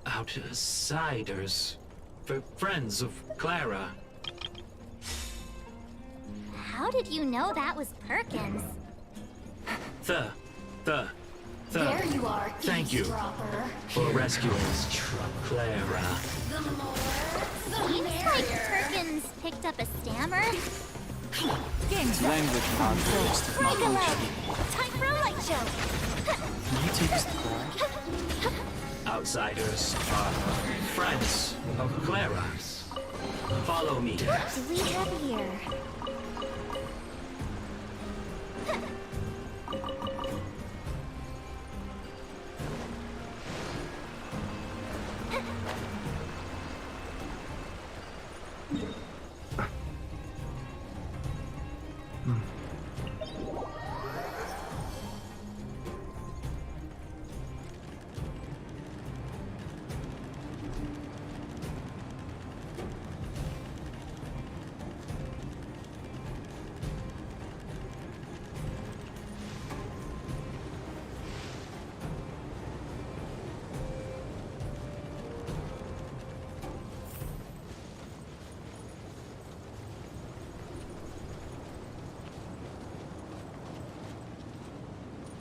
Outsiders. For friends of Clara. How did you know that was Perkins? There you are, Thank you for rescuing Clara. The more, the Seems like merrier. Perkins picked up a stammer. Language nonsense. Break a leg! Time for a light show! Can you take us to class? Outsiders are friends of Clara. Follow me. What do we have here?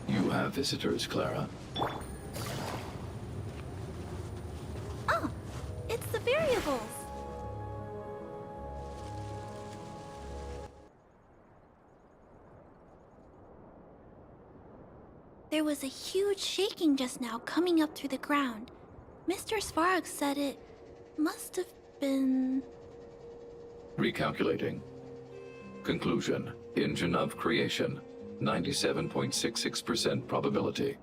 You have visitors, Clara. Oh, it's the variables. There was a huge shaking just now coming up through the ground. Mr. Svarog said it must have been... Recalculating. Conclusion. Engine of creation. 97.66% probability.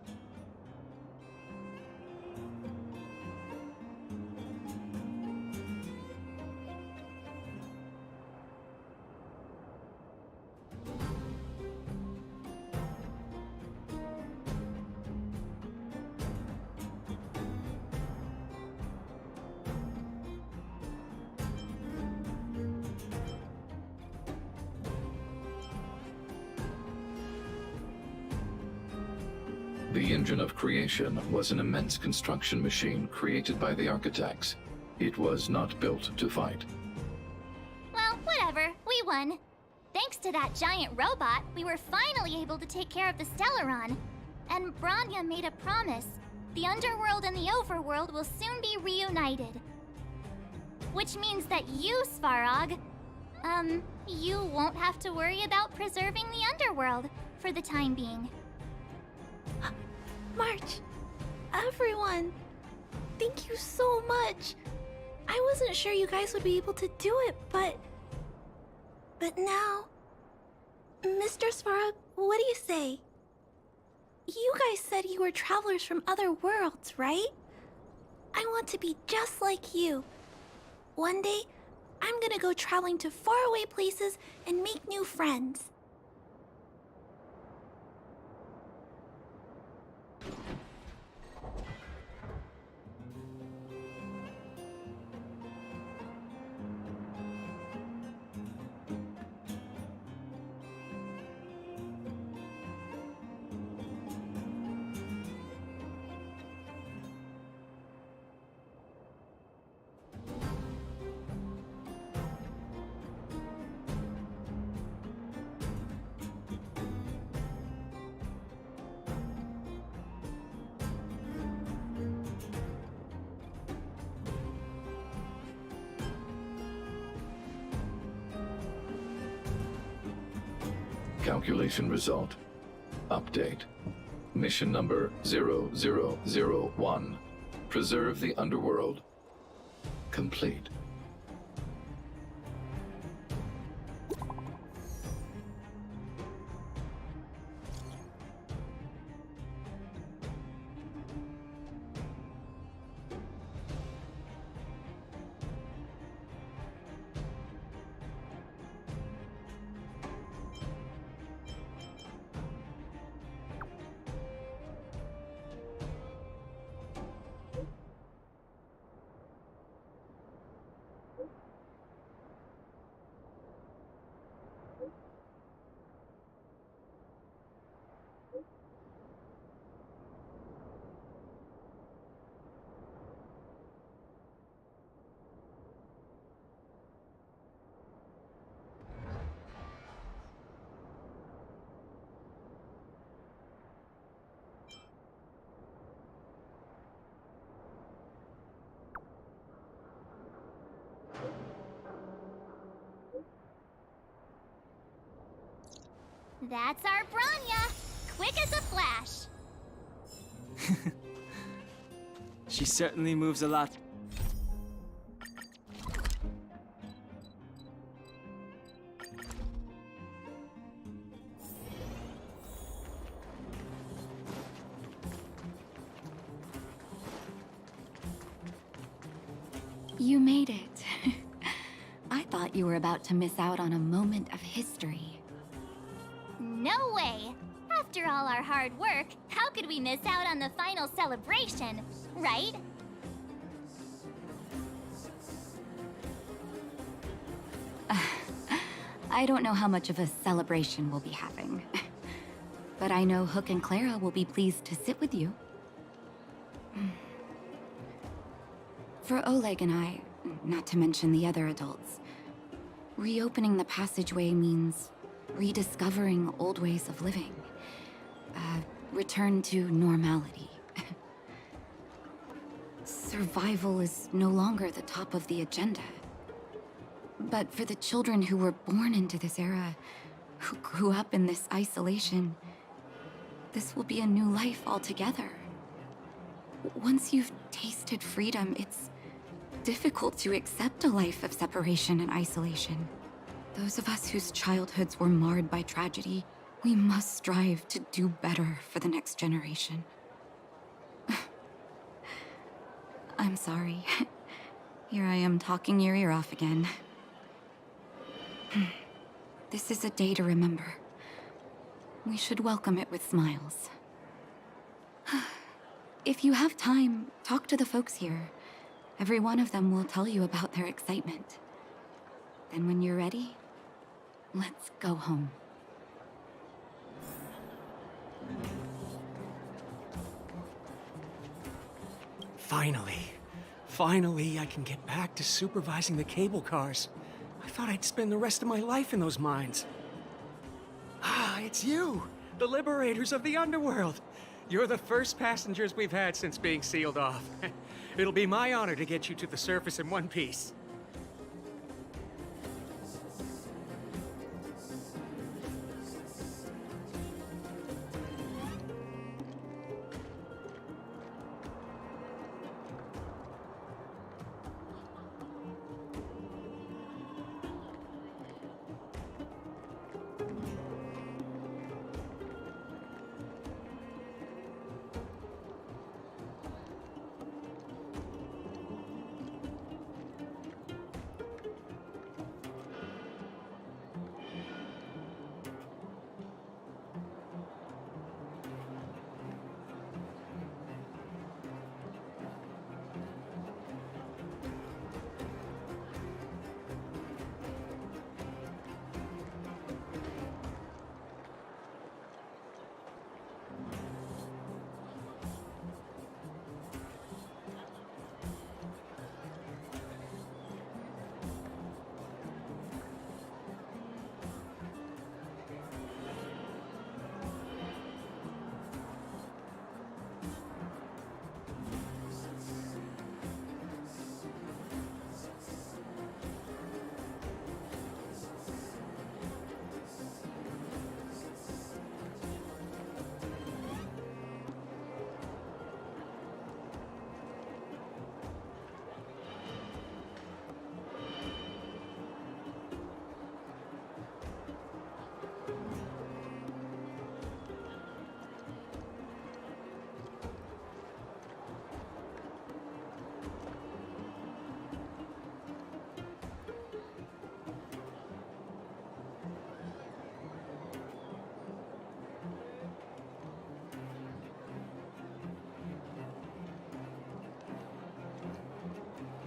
The engine of creation was an immense construction machine created by the architects. It was not built to fight. Well, whatever. We won. Thanks to that giant robot, we were finally able to take care of the Stellaron. And Branya made a promise. The underworld and the overworld will soon be reunited. Which means that you, Svarog, you won't have to worry about preserving the underworld for the time being. March, everyone, thank you so much. I wasn't sure you guys would be able to do it, but now... Mr. Svarog, what do you say? You guys said you were travelers from other worlds, right? I want to be just like you. One day, I'm gonna go traveling to faraway places and make new friends. Calculation result. Update. Mission number 0001. Preserve the underworld. Complete. That's our Branya! Quick as a flash! She certainly moves a lot. You made it. I thought you were about to miss out on a moment of history. No way! After all our hard work, how could we miss out on the final celebration, right? I don't know how much of a celebration we'll be having. But I know Hook and Clara will be pleased to sit with you. For Oleg and I, not to mention the other adults, reopening the passageway means rediscovering old ways of living. Return to normality. Survival is no longer the top of the agenda. But for the children who were born into this era, who grew up in this isolation, this will be a new life altogether. Once you've tasted freedom, it's difficult to accept a life of separation and isolation. Those of us whose childhoods were marred by tragedy, we must strive to do better for the next generation. I'm sorry. Here I am talking your ear off again. This is a day to remember. We should welcome it with smiles. If you have time, talk to the folks here. Every one of them will tell you about their excitement. Then when you're ready, let's go home. Finally, I can get back to supervising the cable cars. I thought I'd spend the rest of my life in those mines. Ah, it's you, the liberators of the underworld. You're the first passengers we've had since being sealed off. It'll be my honor to get you to the surface in one piece.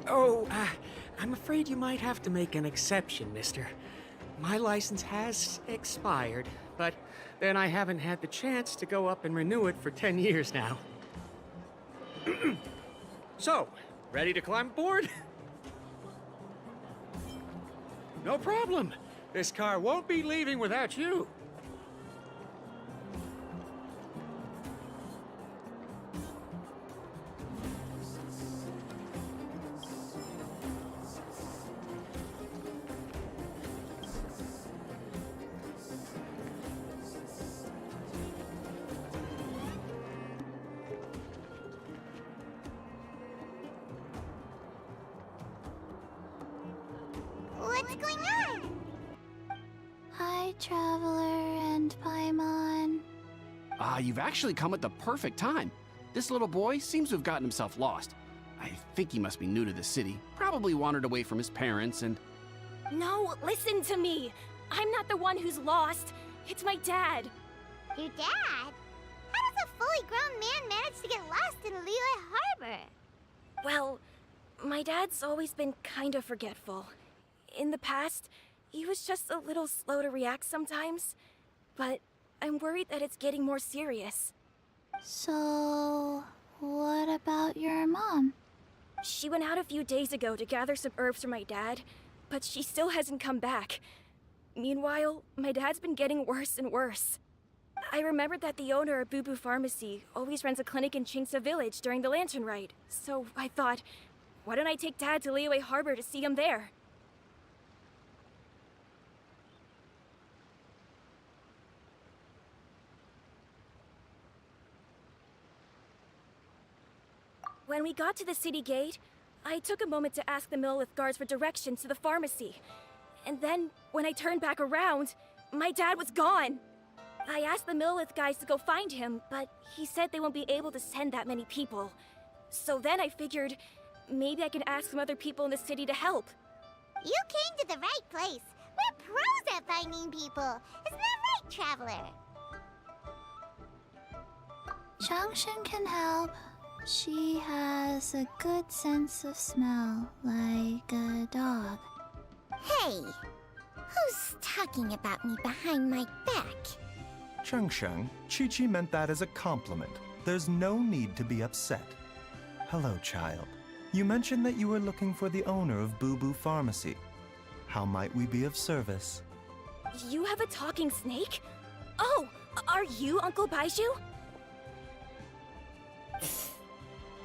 Oh, I'm afraid you might have to make an exception, mister. My license has expired, but then I haven't had the chance to go up and renew it for 10 years now. So, ready to climb aboard? No problem. This car won't be leaving without you. What's going on? Hi, Traveler and Paimon. You've actually come at the perfect time. This little boy seems to have gotten himself lost. I think he must be new to the city, probably wandered away from his parents and... No, listen to me. I'm not the one who's lost. It's my dad. Your dad? How does a fully grown man manage to get lost in Liyue Harbor? Well, my dad's always been kind of forgetful. In the past, he was just a little slow to react sometimes. But I'm worried that it's getting more serious. So, what about your mom? She went out a few days ago to gather some herbs for my dad, but she still hasn't come back. Meanwhile, my dad's been getting worse and worse. I remembered that the owner of Boo Boo Pharmacy always runs a clinic in Chingsa Village during the Lantern Rite, so I thought, why don't I take Dad to Liyue Harbor to see him there? When we got to the city gate, I took a moment to ask the Millelith guards for directions to the pharmacy. And then, when I turned back around, my dad was gone. I asked the Millelith guys to go find him, but he said they won't be able to send that many people. So then I figured, maybe I can ask some other people in the city to help. You came to the right place. We're pros at finding people. Isn't that right, Traveler? Changshan can help. She has a good sense of smell, like a dog. Hey! Who's talking about me behind my back? Changsheng, Chi-Chi meant that as a compliment. There's no need to be upset. Hello, child. You mentioned that you were looking for the owner of Boo Boo Pharmacy. How might we be of service? You have a talking snake? Oh, are you Uncle Baiju?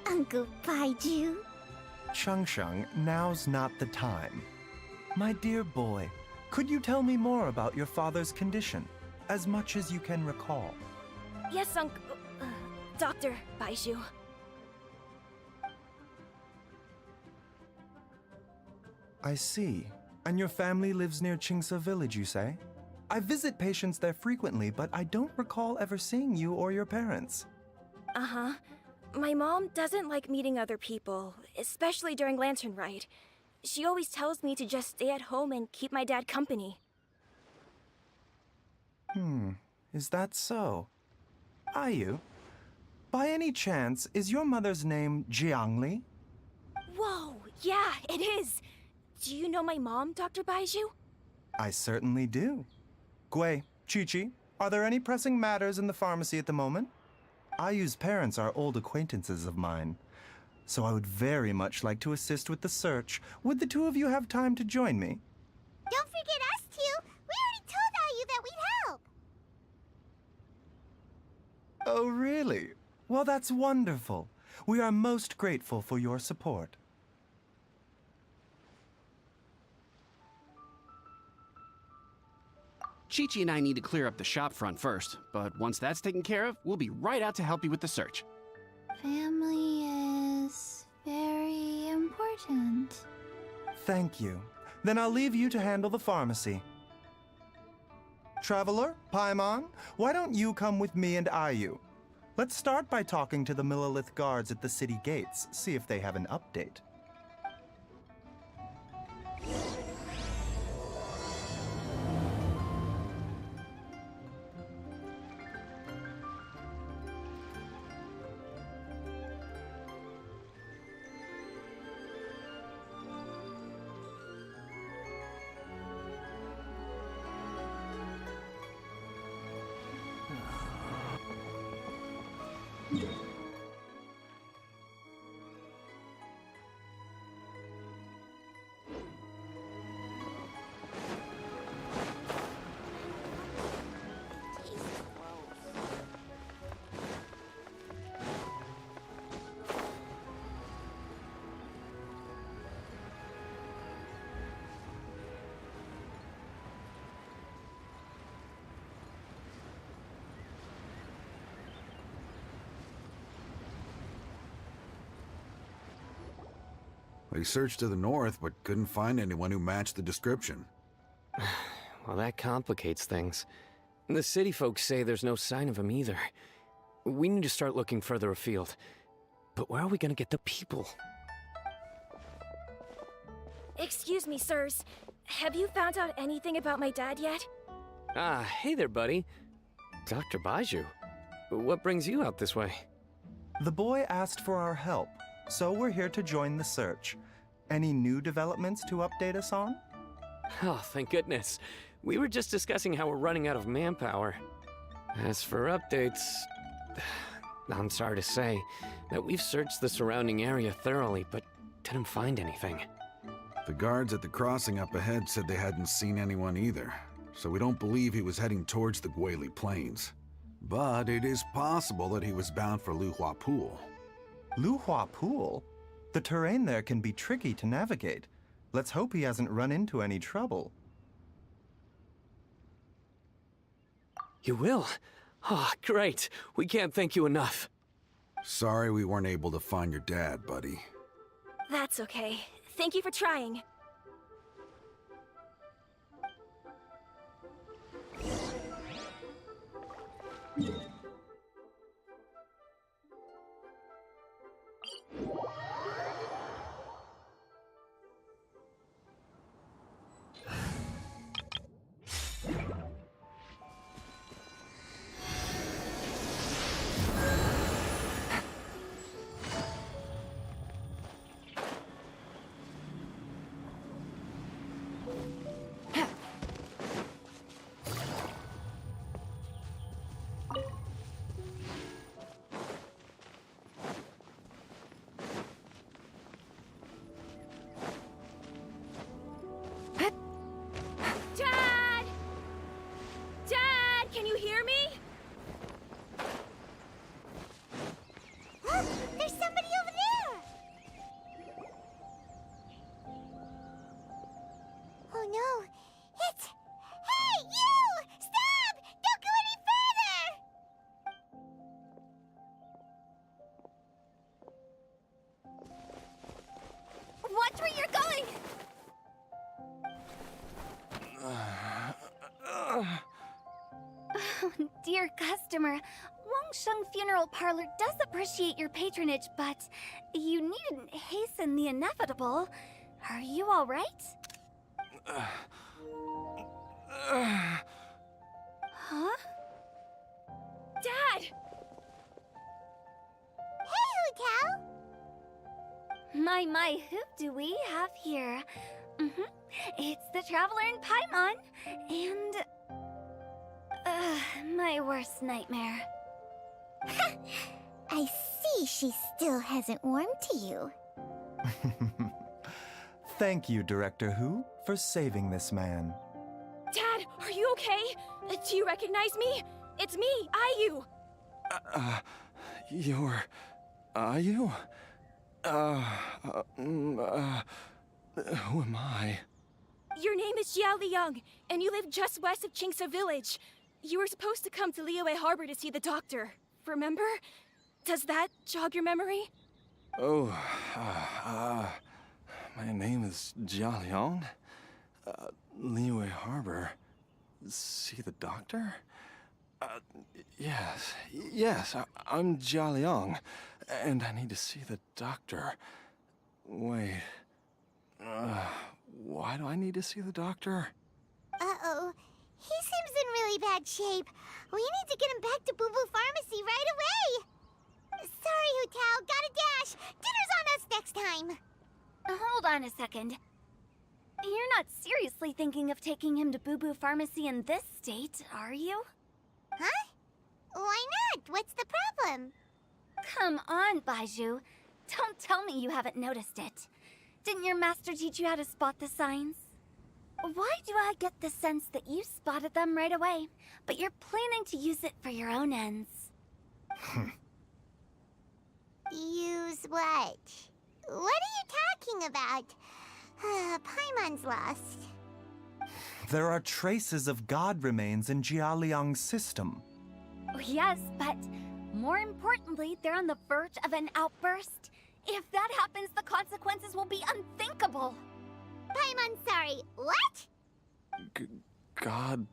Uncle Baiju? Changsheng, now's not the time. My dear boy, could you tell me more about your father's condition? As much as you can recall. Yes, Dr. Baiju. I see. And your family lives near Chingsa Village, you say? I visit patients there frequently, but I don't recall ever seeing you or your parents. Uh-huh. My mom doesn't like meeting other people, especially during Lantern Rite. She always tells me to just stay at home and keep my dad company. Is that so? Ayu, by any chance, is your mother's name Jiangli? Whoa, yeah, it is. Do you know my mom, Dr. Baiju? I certainly do. Gui, Chi-Chi, are there any pressing matters in the pharmacy at the moment? Ayu's parents are old acquaintances of mine, so I would very much like to assist with the search. Would the two of you have time to join me? Don't forget us two. We already told Ayu that we'd help. Oh, really? Well, that's wonderful. We are most grateful for your support. Chi-Chi and I need to clear up the shop front first, but once that's taken care of, we'll be right out to help you with the search. Family is very important. Thank you. Then I'll leave you to handle the pharmacy. Traveler, Paimon, why don't you come with me and Ayu? Let's start by talking to the Millelith guards at the city gates, see if they have an update. We searched to the north, but couldn't find anyone who matched the description. Well, that complicates things. The city folks say there's no sign of him either. We need to start looking further afield. But where are we gonna get the people? Excuse me, sirs. Have you found out anything about my dad yet? Ah, hey there, buddy. Dr. Baiju. What brings you out this way? The boy asked for our help, so we're here to join the search. Any new developments to update us on? Oh, thank goodness. We were just discussing how we're running out of manpower. As for updates, I'm sorry to say that we've searched the surrounding area thoroughly, but didn't find anything. The guards at the crossing up ahead said they hadn't seen anyone either, so we don't believe he was heading towards the Guili Plains. But it is possible that he was bound for Luhua Pool. Luhua Pool? The terrain there can be tricky to navigate. Let's hope he hasn't run into any trouble. You will? Oh, great. We can't thank you enough. Sorry we weren't able to find your dad, buddy. That's okay. Thank you for trying. Dad! Dad, can you hear me? There's somebody over there! Oh no, it's... Hey, you! Stop! Don't go any further! Watch where you're going! Oh, dear customer, Wangsheng Funeral Parlor does appreciate your patronage, but you needn't hasten the inevitable. Are you all right? Huh? Dad! Hey, Hu Tao! My, who do we have here? It's the Traveler in Paimon, and... my worst nightmare. I see she still hasn't warmed to you. Thank you, Director Hu, for saving this man. Dad, are you okay? Do you recognize me? It's me, Ayu. You're... Ayu? Who am I? Your name is Jiao Liang, and you live just west of Qingse Village. You were supposed to come to Liyue Harbor to see the doctor. Remember? Does that jog your memory? Oh, my name is Jia Liang. Liyue Harbor. See the doctor? Yes, I'm Jia Liang, and I need to see the doctor. Wait, why do I need to see the doctor? Uh-oh. He seems in really bad shape. We need to get him back to Boo Boo Pharmacy right away. Sorry, Hu Tao. Gotta dash. Dinner's on us next time. Hold on a second. You're not seriously thinking of taking him to Boo Boo Pharmacy in this state, are you? Huh? Why not? What's the problem? Come on, Baiju. Don't tell me you haven't noticed it. Didn't your master teach you how to spot the signs? Why do I get the sense that you spotted them right away, but you're planning to use it for your own ends? Use what? What are you talking about? Paimon's lost. There are traces of god remains in Jia Liang's system. Yes, but more importantly, they're on the verge of an outburst. If that happens, the consequences will be unthinkable. Paimon, sorry, what? God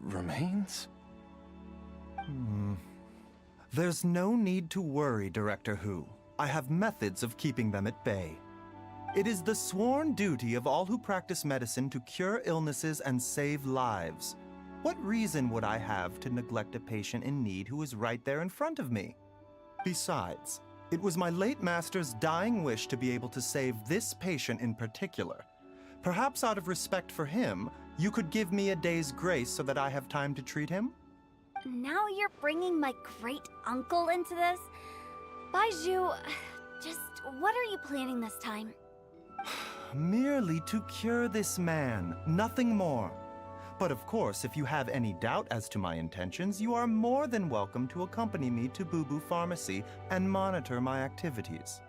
remains? There's no need to worry, Director Who. I have methods of keeping them at bay. It is the sworn duty of all who practice medicine to cure illnesses and save lives. What reason would I have to neglect a patient in need who is right there in front of me? Besides, it was my late master's dying wish to be able to save this patient in particular. Perhaps out of respect for him, you could give me a day's grace so that I have time to treat him? Now you're bringing my great-uncle into this? Baizhu, just what are you planning this time? Merely to cure this man, nothing more. But of course, if you have any doubt as to my intentions, you are more than welcome to accompany me to Boo Boo Pharmacy and monitor my activities.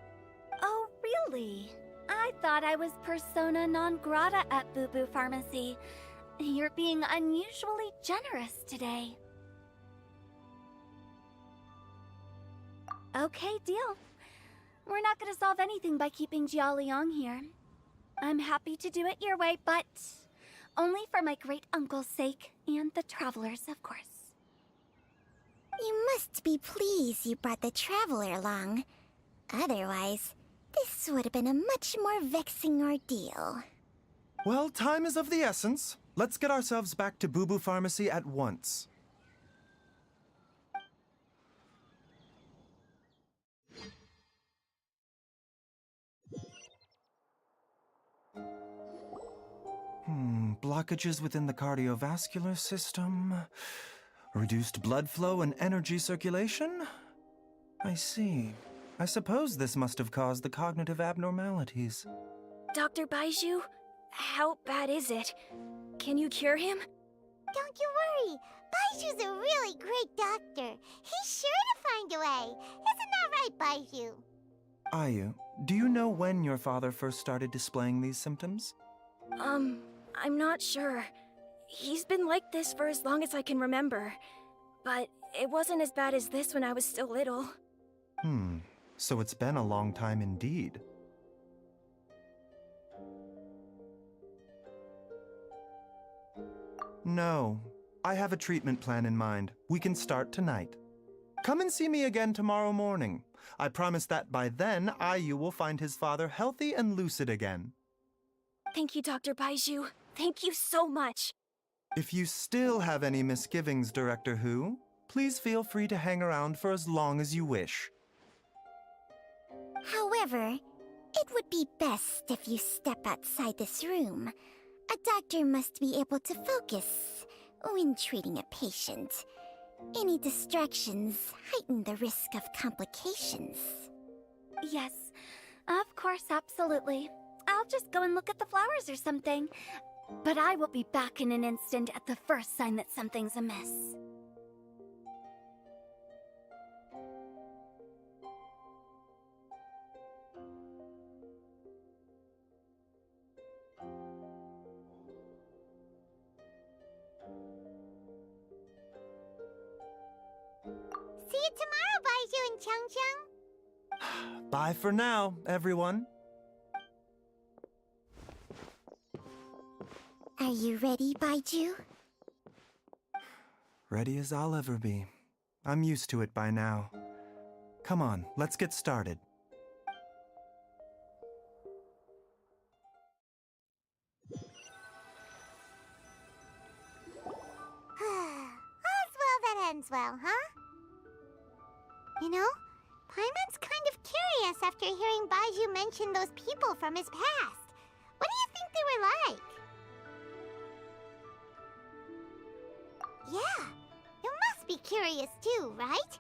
Oh, really? I thought I was persona non grata at Boo Boo Pharmacy. You're being unusually generous today. Okay, deal. We're not gonna solve anything by keeping Jialiang here. I'm happy to do it your way, but only for my great-uncle's sake and the travelers, of course. You must be pleased you brought the traveler along. Otherwise, this would have been a much more vexing ordeal. Well, time is of the essence. Let's get ourselves back to Boo Boo Pharmacy at once. Blockages within the cardiovascular system, reduced blood flow and energy circulation? I see. I suppose this must have caused the cognitive abnormalities. Dr. Baizhu, how bad is it? Can you cure him? Don't you worry. Baiju's a really great doctor. He's sure to find a way. Isn't that right, Baiju? Ayu, do you know when your father first started displaying these symptoms? I'm not sure. He's been like this for as long as I can remember. But it wasn't as bad as this when I was still little. So it's been a long time indeed. No, I have a treatment plan in mind. We can start tonight. Come and see me again tomorrow morning. I promise that by then, Ayu will find his father healthy and lucid again. Thank you, Dr. Baizhu. Thank you so much. If you still have any misgivings, Director Who, please feel free to hang around for as long as you wish. However, it would be best if you step outside this room. A doctor must be able to focus when treating a patient. Any distractions heighten the risk of complications. Yes, of course, absolutely. I'll just go and look at the flowers or something. But I will be back in an instant at the first sign that something's amiss. See you tomorrow, Baizhu and Changcheng. Bye for now, everyone. Are you ready, Baizhu? Ready as I'll ever be. I'm used to it by now. Come on, let's get started. All's well that ends well, huh? You know, Paimon's kind of curious after hearing Baizhu mention those people from his past. What do you think they were like? Yeah, you must be curious too, right?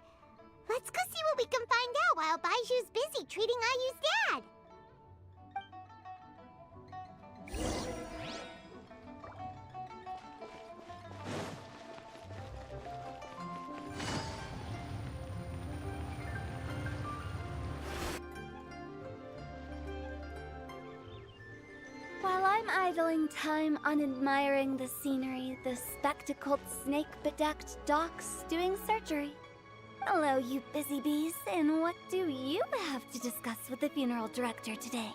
Let's go see what we can find out while Baiju's busy treating Ayu's dad. While I'm idling time on admiring the scenery, the spectacled snake-bedecked docs doing surgery. Hello, you busy bees, and what do you have to discuss with the funeral director today?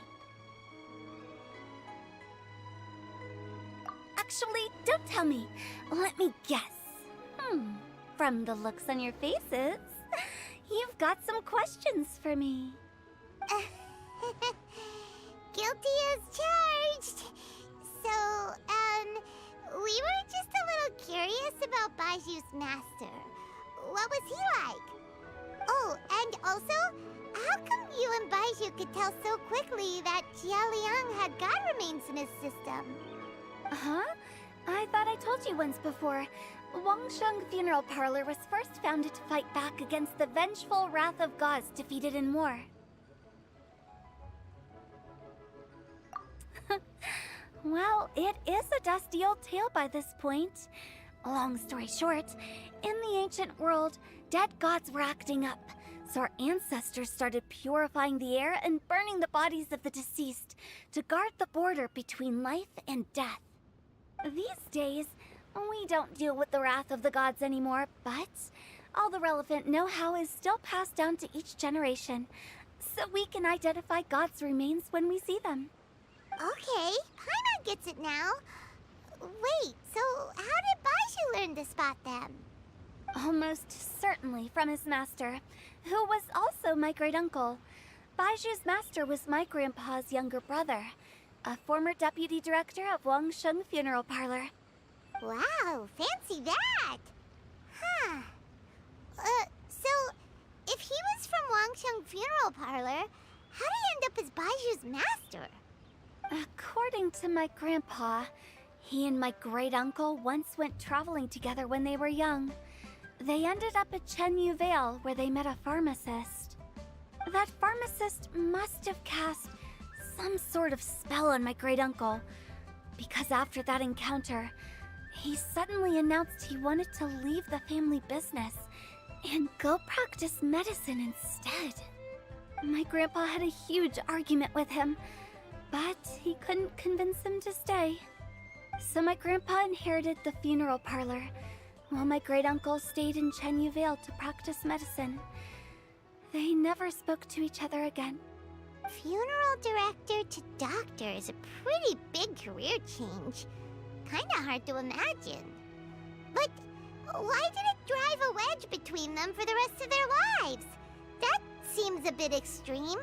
Actually, don't tell me. Let me guess. From the looks on your faces, you've got some questions for me. Guilty as charged. So, we were just a little curious about Baiju's master. What was he like? Oh, and also, how come you and Baiju could tell so quickly that Jia Liang had god remains in his system? Huh? I thought I told you once before. Wangsheng Funeral Parlor was first founded to fight back against the vengeful wrath of gods defeated in war. Well, it is a dusty old tale by this point. Long story short, in the ancient world, dead gods were acting up, so our ancestors started purifying the air and burning the bodies of the deceased to guard the border between life and death. These days, we don't deal with the wrath of the gods anymore, but all the relevant know-how is still passed down to each generation, so we can identify gods' remains when we see them. Okay, Paimon gets it now. Wait, so how did Baiju learn to spot them? Almost certainly from his master, who was also my great-uncle. Baiju's master was my grandpa's younger brother, a former deputy director of Wangsheng Funeral Parlor. Wow, fancy that! Huh. So, if he was from Wangsheng Funeral Parlor, how did he end up as Baiju's master? According to my grandpa, he and my great-uncle once went traveling together when they were young. They ended up at Chenyu Vale, where they met a pharmacist. That pharmacist must have cast some sort of spell on my great-uncle, because after that encounter, he suddenly announced he wanted to leave the family business and go practice medicine instead. My grandpa had a huge argument with him, but he couldn't convince him to stay. So my grandpa inherited the funeral parlor, while my great-uncle stayed in Chenyu Vale to practice medicine. They never spoke to each other again. Funeral director to doctor is a pretty big career change. Kinda hard to imagine. But why did it drive a wedge between them for the rest of their lives? That seems a bit extreme.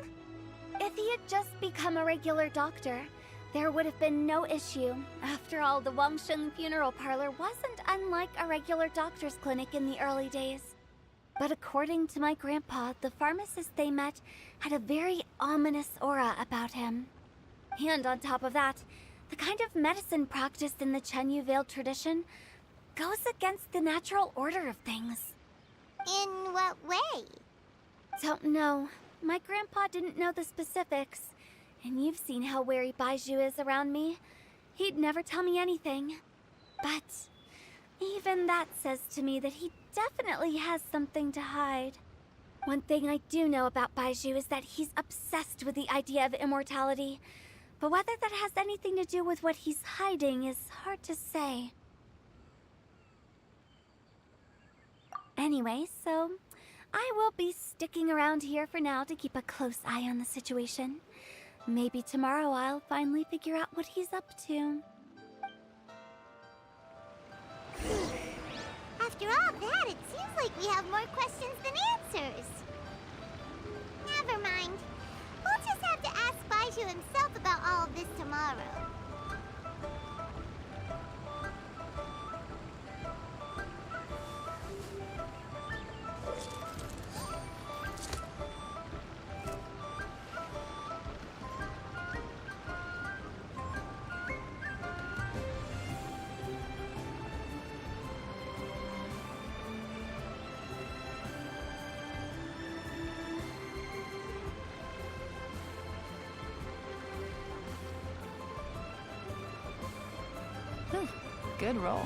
If he had just become a regular doctor, there would have been no issue. After all, the Wangsheng Funeral Parlor wasn't unlike a regular doctor's clinic in the early days. But according to my grandpa, the pharmacist they met had a very ominous aura about him. And on top of that, the kind of medicine practiced in the Chenyu Vale tradition goes against the natural order of things. In what way? Don't know. My grandpa didn't know the specifics. And you've seen how wary Baiju is around me. He'd never tell me anything. But even that says to me that he definitely has something to hide. One thing I do know about Baiju is that he's obsessed with the idea of immortality. But whether that has anything to do with what he's hiding is hard to say. Anyway, so I will be sticking around here for now to keep a close eye on the situation. Maybe tomorrow I'll finally figure out what he's up to. After all that, it seems like we have more questions than answers. Never mind. We'll just have to ask Baiju himself about all of this tomorrow. Good roll.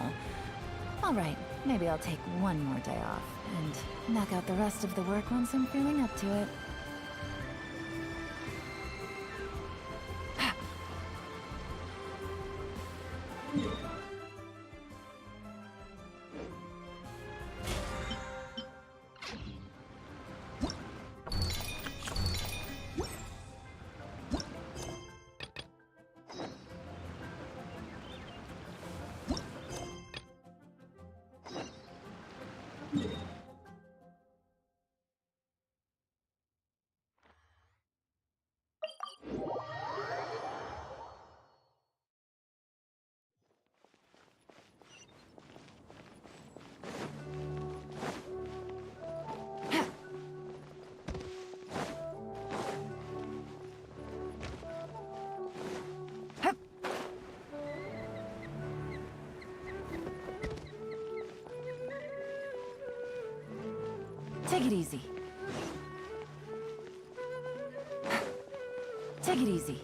All right, maybe I'll take one more day off and knock out the rest of the work once I'm feeling up to it. Take it easy. Take it easy.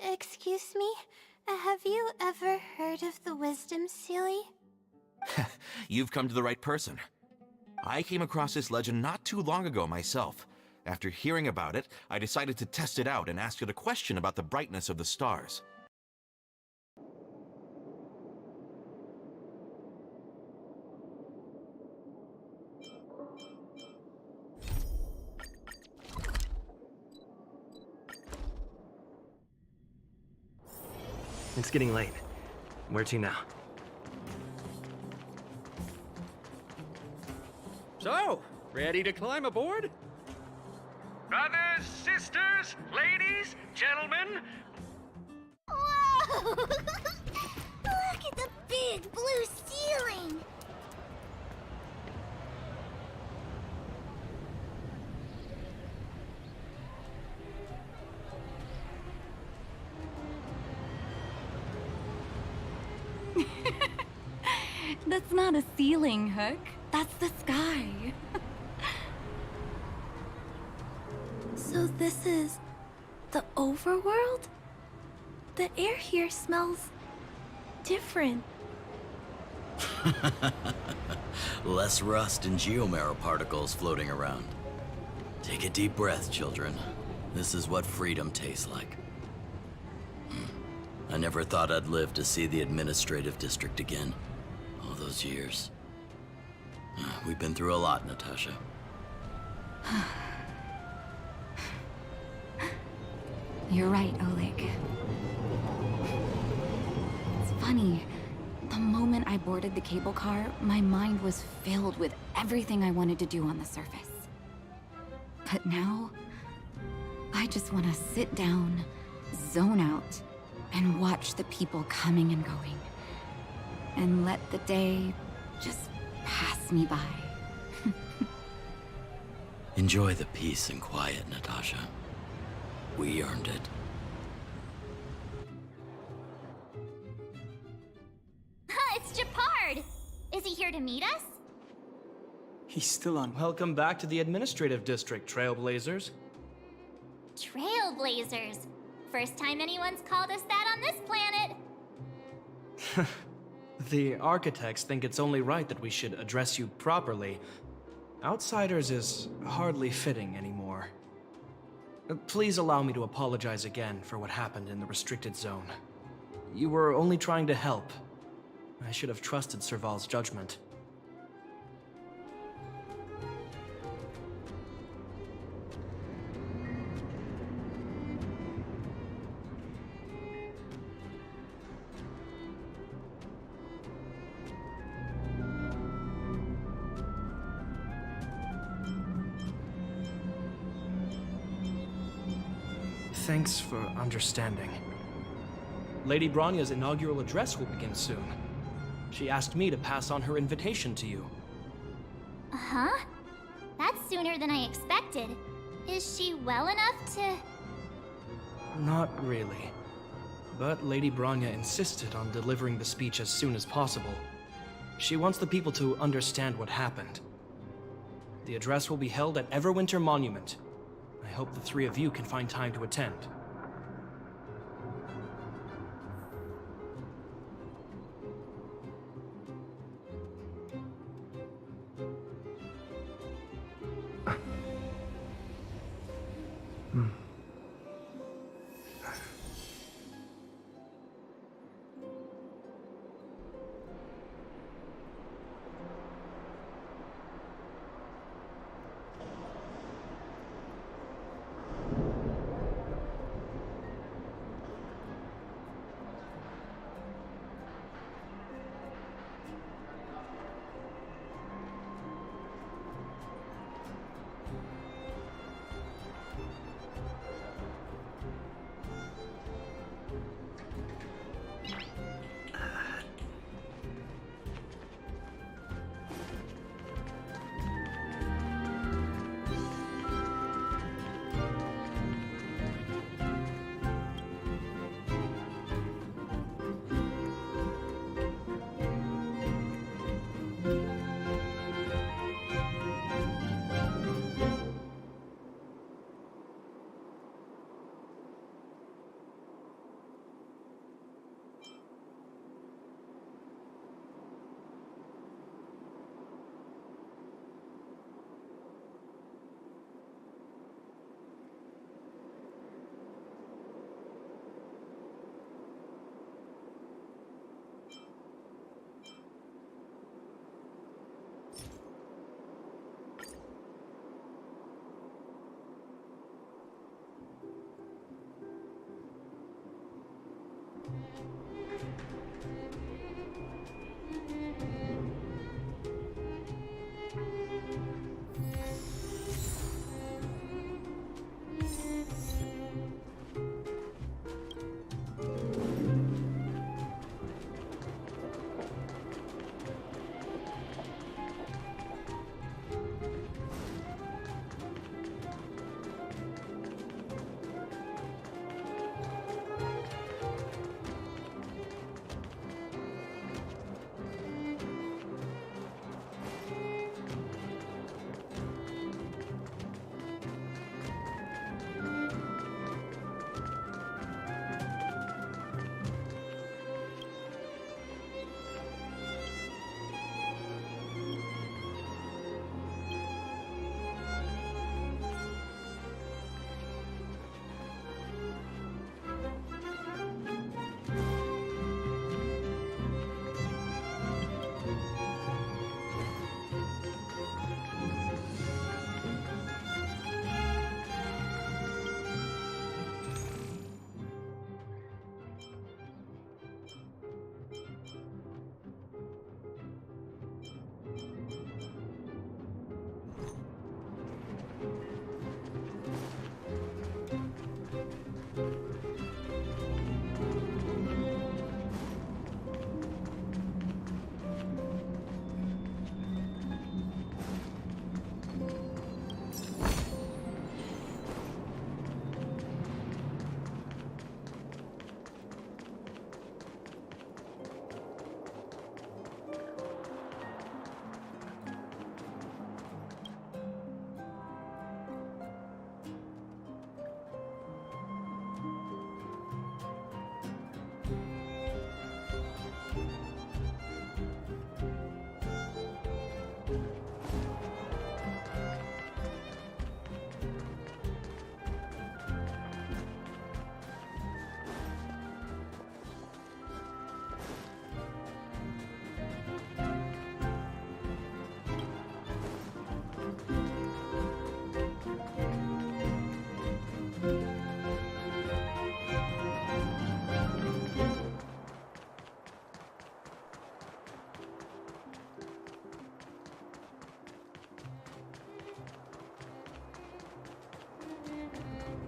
Excuse me? Have you ever heard of the Wisdom Sealy? You've come to the right person. I came across this legend not too long ago myself. After hearing about it, I decided to test it out and ask it a question about the brightness of the stars. It's getting late. Where to now? So, ready to climb aboard? Brothers, sisters, ladies, gentlemen. Whoa! Look at the big blue ceiling! That's not a ceiling, Hook. That's the sky. So this is the overworld? The air here smells different. Less rust and geomarrow particles floating around. Take a deep breath, children. This is what freedom tastes like. I never thought I'd live to see the administrative district again. All those years. We've been through a lot, Natasha. You're right, Oleg. It's funny. The moment I boarded the cable car, my mind was filled with everything I wanted to do on the surface. But now, I just want to sit down, zone out, and watch the people coming and going. And let the day just pass me by. Enjoy the peace and quiet, Natasha. We earned it. It's Japard! Is he here to meet us? He's still on. Welcome back to the administrative district, Trailblazers. Trailblazers. First time anyone's called us that on this planet. The architects think it's only right that we should address you properly. Outsiders is hardly fitting anymore. Please allow me to apologize again for what happened in the restricted zone. You were only trying to help. I should have trusted Serval's judgment. Thanks for understanding. Lady Bronya's inaugural address will begin soon. She asked me to pass on her invitation to you. Uh-huh. That's sooner than I expected. Is she well enough to... Not really. But Lady Bronya insisted on delivering the speech as soon as possible. She wants the people to understand what happened. The address will be held at Everwinter Monument. I hope the three of you can find time to attend.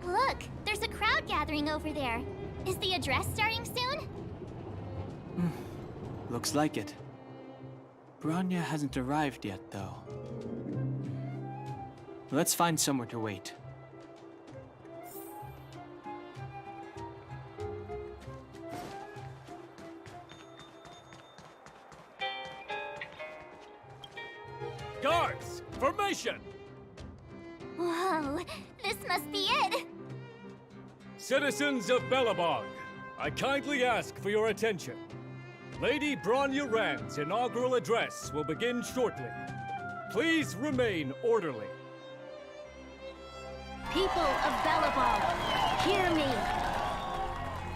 Look, there's a crowd gathering over there. Is the address starting soon? Looks like it. Bronya hasn't arrived yet, though. Let's find somewhere to wait. Guards, formation! Whoa, this must be it! Citizens of Belobog, I kindly ask for your attention. Lady Bronya Rand's inaugural address will begin shortly. Please remain orderly. People of Belobog, hear me!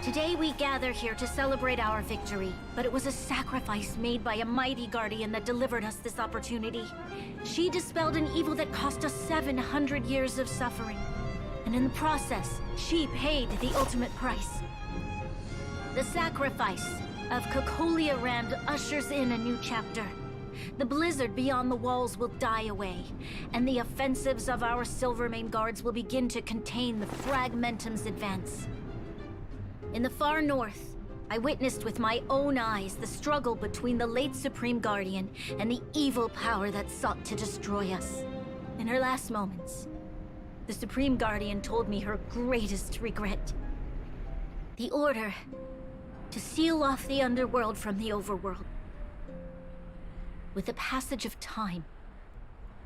Today we gather here to celebrate our victory, but it was a sacrifice made by a mighty guardian that delivered us this opportunity. She dispelled an evil that cost us 700 years of suffering. And in the process, she paid the ultimate price. The sacrifice of Cocolia Rand ushers in a new chapter. The blizzard beyond the walls will die away, and the offensives of our Silvermane guards will begin to contain the Fragmentum's advance. In the far north, I witnessed with my own eyes the struggle between the late Supreme Guardian and the evil power that sought to destroy us. In her last moments, the Supreme Guardian told me her greatest regret. The order to seal off the underworld from the overworld. With the passage of time,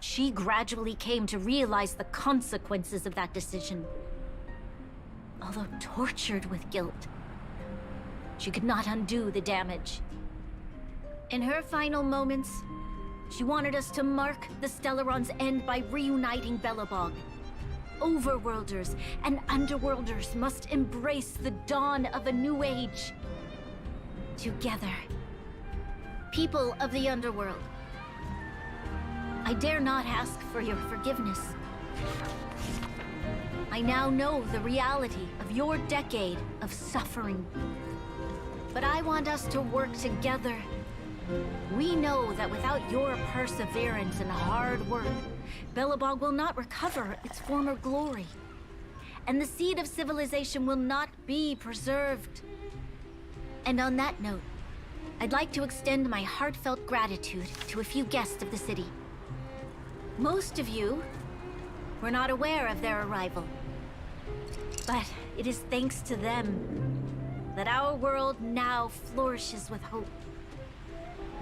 she gradually came to realize the consequences of that decision. Although tortured with guilt, she could not undo the damage. In her final moments, she wanted us to mark the Stellaron's end by reuniting Belobog. Overworlders and Underworlders must embrace the dawn of a new age. Together. People of the Underworld, I dare not ask for your forgiveness. I now know the reality of your decade of suffering. but I want us to work together. We know that without your perseverance and hard work, Belobog will not recover its former glory. And the seed of civilization will not be preserved. And on that note, I'd like to extend my heartfelt gratitude to a few guests of the city. Most of you were not aware of their arrival. But it is thanks to them that our world now flourishes with hope.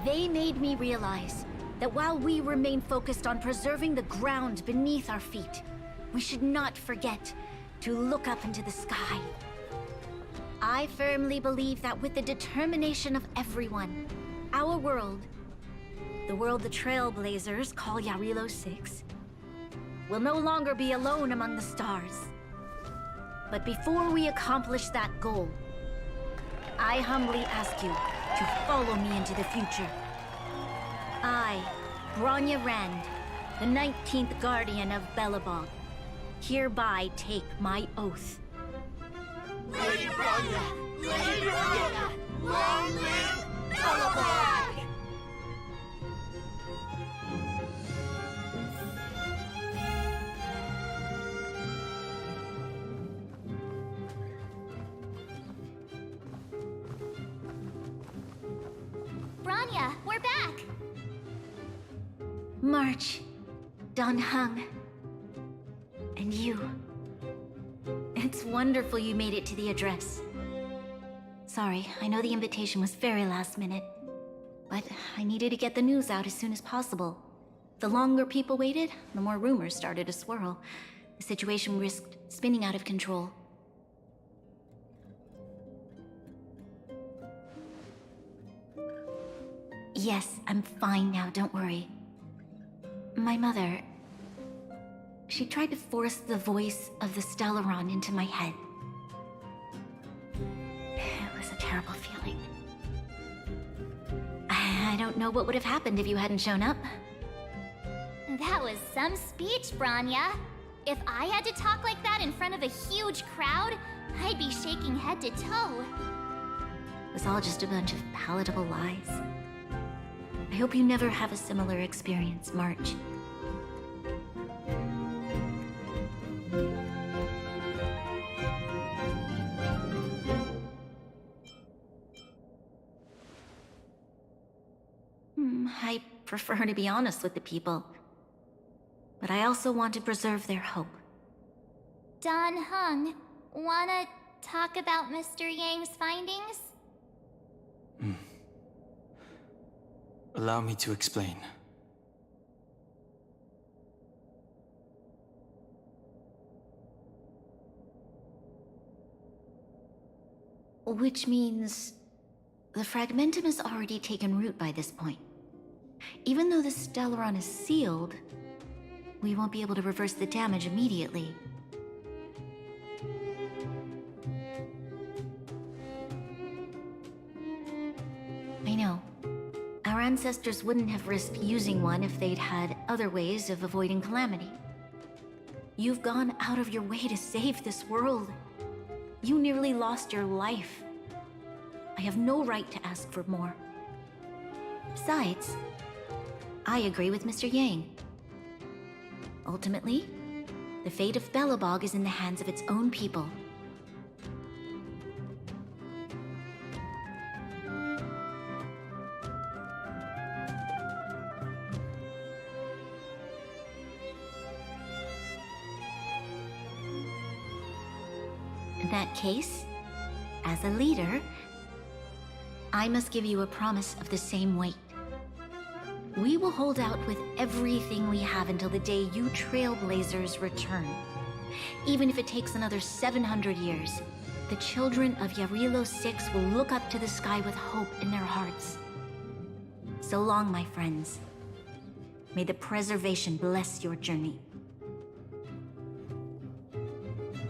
They made me realize that while we remain focused on preserving the ground beneath our feet, we should not forget to look up into the sky. I firmly believe that with the determination of everyone, our world, the world the Trailblazers call Yarilo 6, will no longer be alone among the stars. But before we accomplish that goal, I humbly ask you to follow me into the future. I, Bronya Rand, the 19th Guardian of Belobog, hereby take my oath. Lady Bronya! Lady Bronya! Long live Belobog! Bronya, we're back! March, Dan Heng, and you. It's wonderful you made it to the address. Sorry, I know the invitation was very last minute, but I needed to get the news out as soon as possible. The longer people waited, the more rumors started to swirl. The situation risked spinning out of control. Yes, I'm fine now, don't worry. My mother... she tried to force the voice of the Stellaron into my head. It was a terrible feeling. I don't know what would have happened if you hadn't shown up. That was some speech, Bronya. If I had to talk like that in front of a huge crowd, I'd be shaking head to toe. It was all just a bunch of palatable lies. I hope you never have a similar experience, March. I prefer to be honest with the people. But I also want to preserve their hope. Dan Heng, wanna talk about Mr. Yang's findings? Allow me to explain. Which means... the Fragmentum has already taken root by this point. Even though the Stellaron is sealed, we won't be able to reverse the damage immediately. I know. Our ancestors wouldn't have risked using one if they'd had other ways of avoiding calamity. You've gone out of your way to save this world. You nearly lost your life. I have no right to ask for more. Besides, I agree with Mr. Yang. Ultimately, the fate of Belobog is in the hands of its own people. In that case, as a leader, I must give you a promise of the same weight. We will hold out with everything we have until the day you Trailblazers return. Even if it takes another 700 years, the children of Yarilo 6 will look up to the sky with hope in their hearts. So long, my friends. May the preservation bless your journey.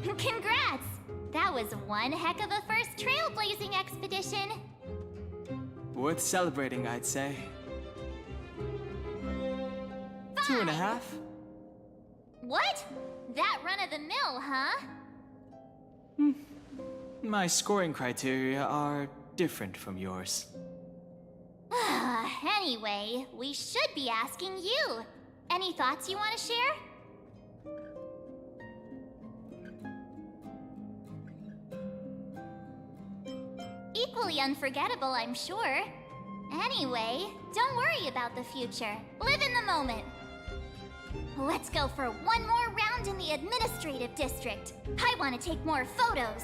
Congrats! That was one heck of a first trailblazing expedition. Worth celebrating, I'd say. 2.5. What? That run-of-the-mill, huh? My scoring criteria are different from yours. Anyway, we should be asking you. Any thoughts you want to share? Equally unforgettable, I'm sure. Anyway, don't worry about the future. Live in the moment. Let's go for one more round in the administrative district. I want to take more photos.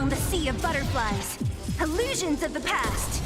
among the sea of butterflies. Illusions of the past.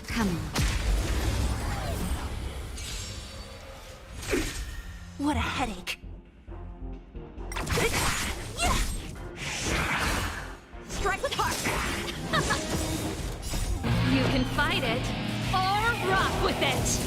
Come on. What a headache. Strike with heart. You can fight it, or rock with it.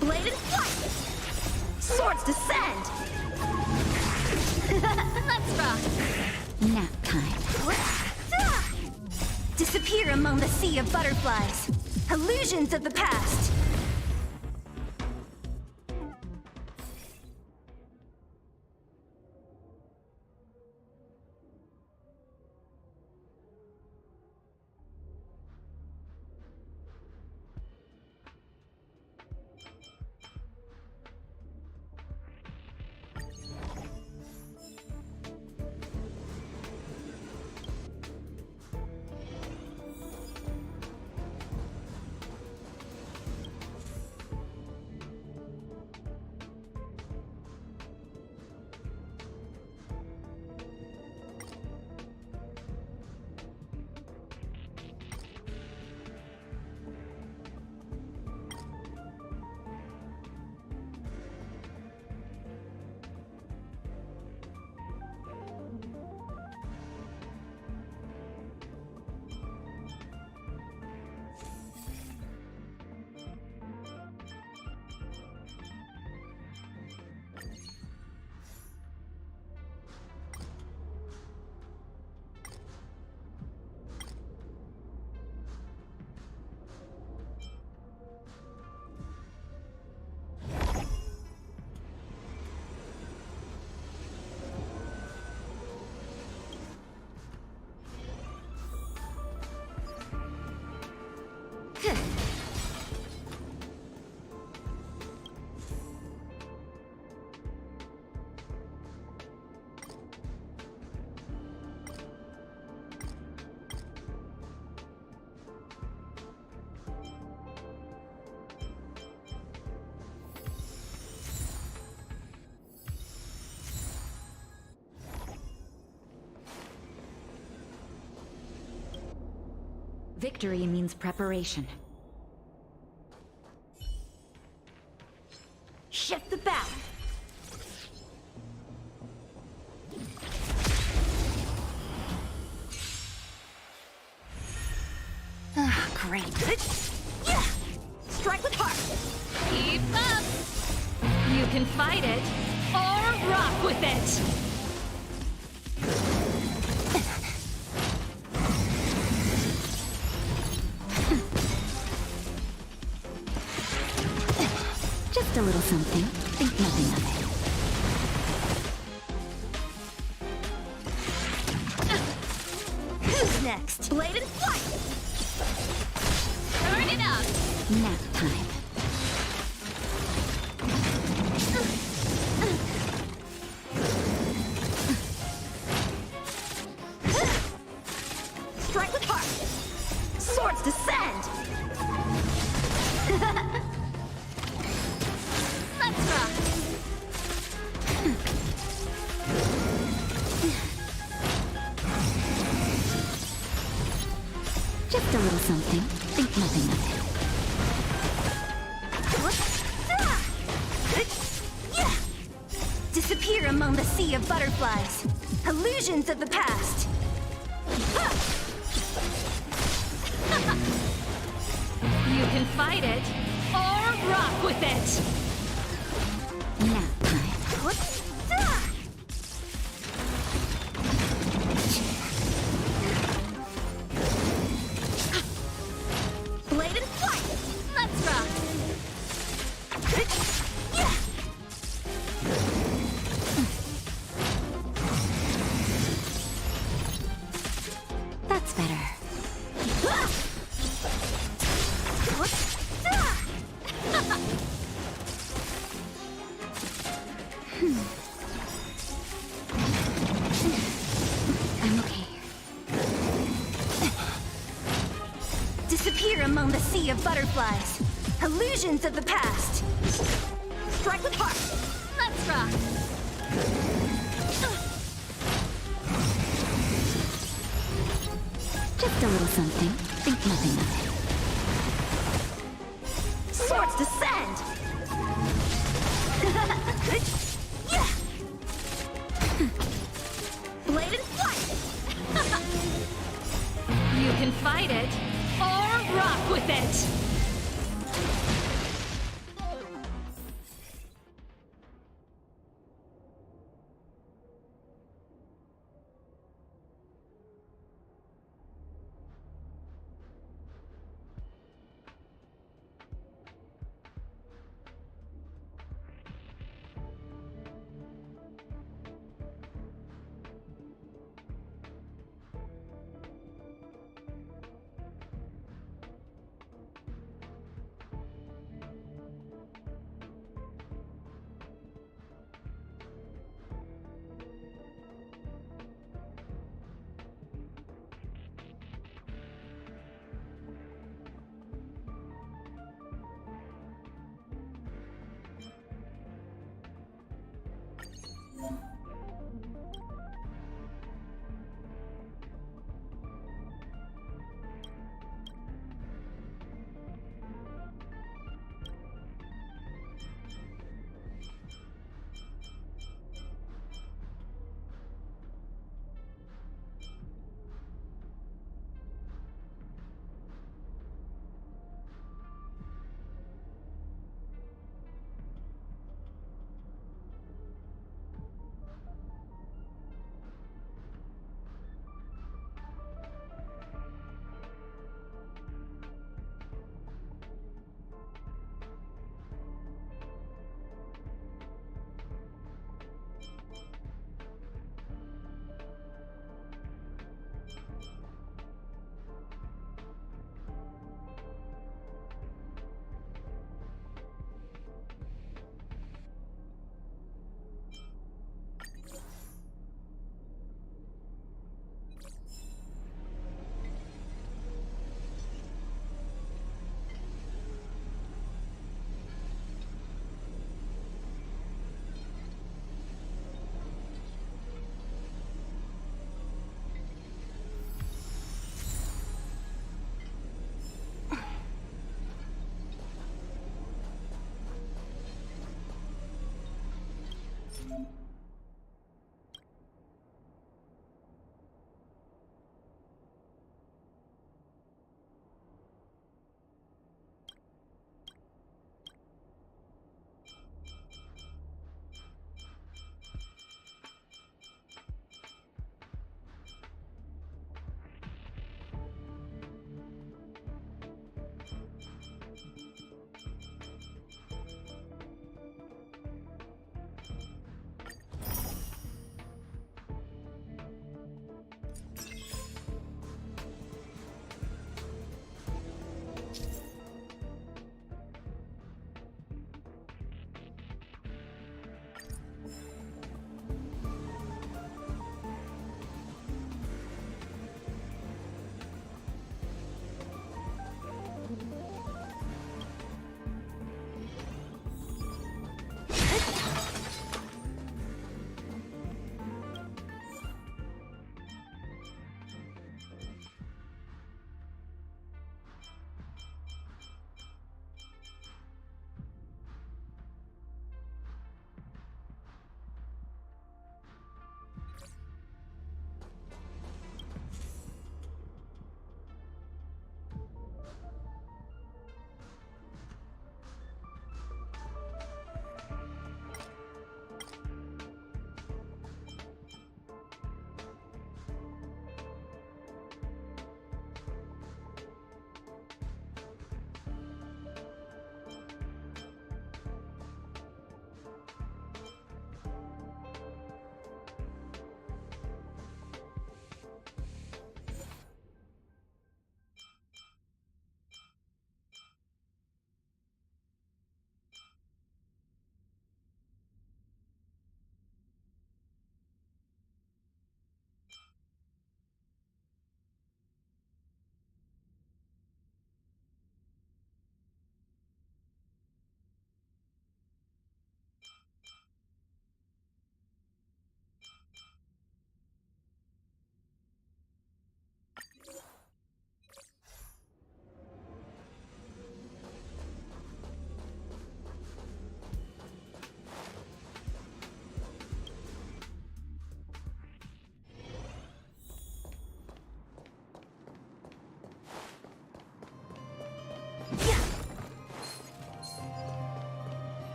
Blade and flight. Swords descend. Let's rock. Nap time. Disappear among the sea of butterflies. Illusions of the past. Victory means preparation. Shift the balance. Ah, great. Strike with heart. Keep up. You can fight it, or rock with it. Just a little something. Think nothing of it. Blade and flight! Turn it up! Nap time. Strike with heart! Swords descend! Let's rock! Just a little something. Think nothing of it. Disappear among the sea of butterflies. Illusions of the past. You can fight it, or rock with it! Nap time. Blade and flight! Let's rock! That's better. I'm okay. Disappear among the sea of butterflies. Illusions of the past. Strike with heart! Let's rock! Just a little something. Think nothing of it. Swords descend! Blade and flight! You can fight it, or rock with it!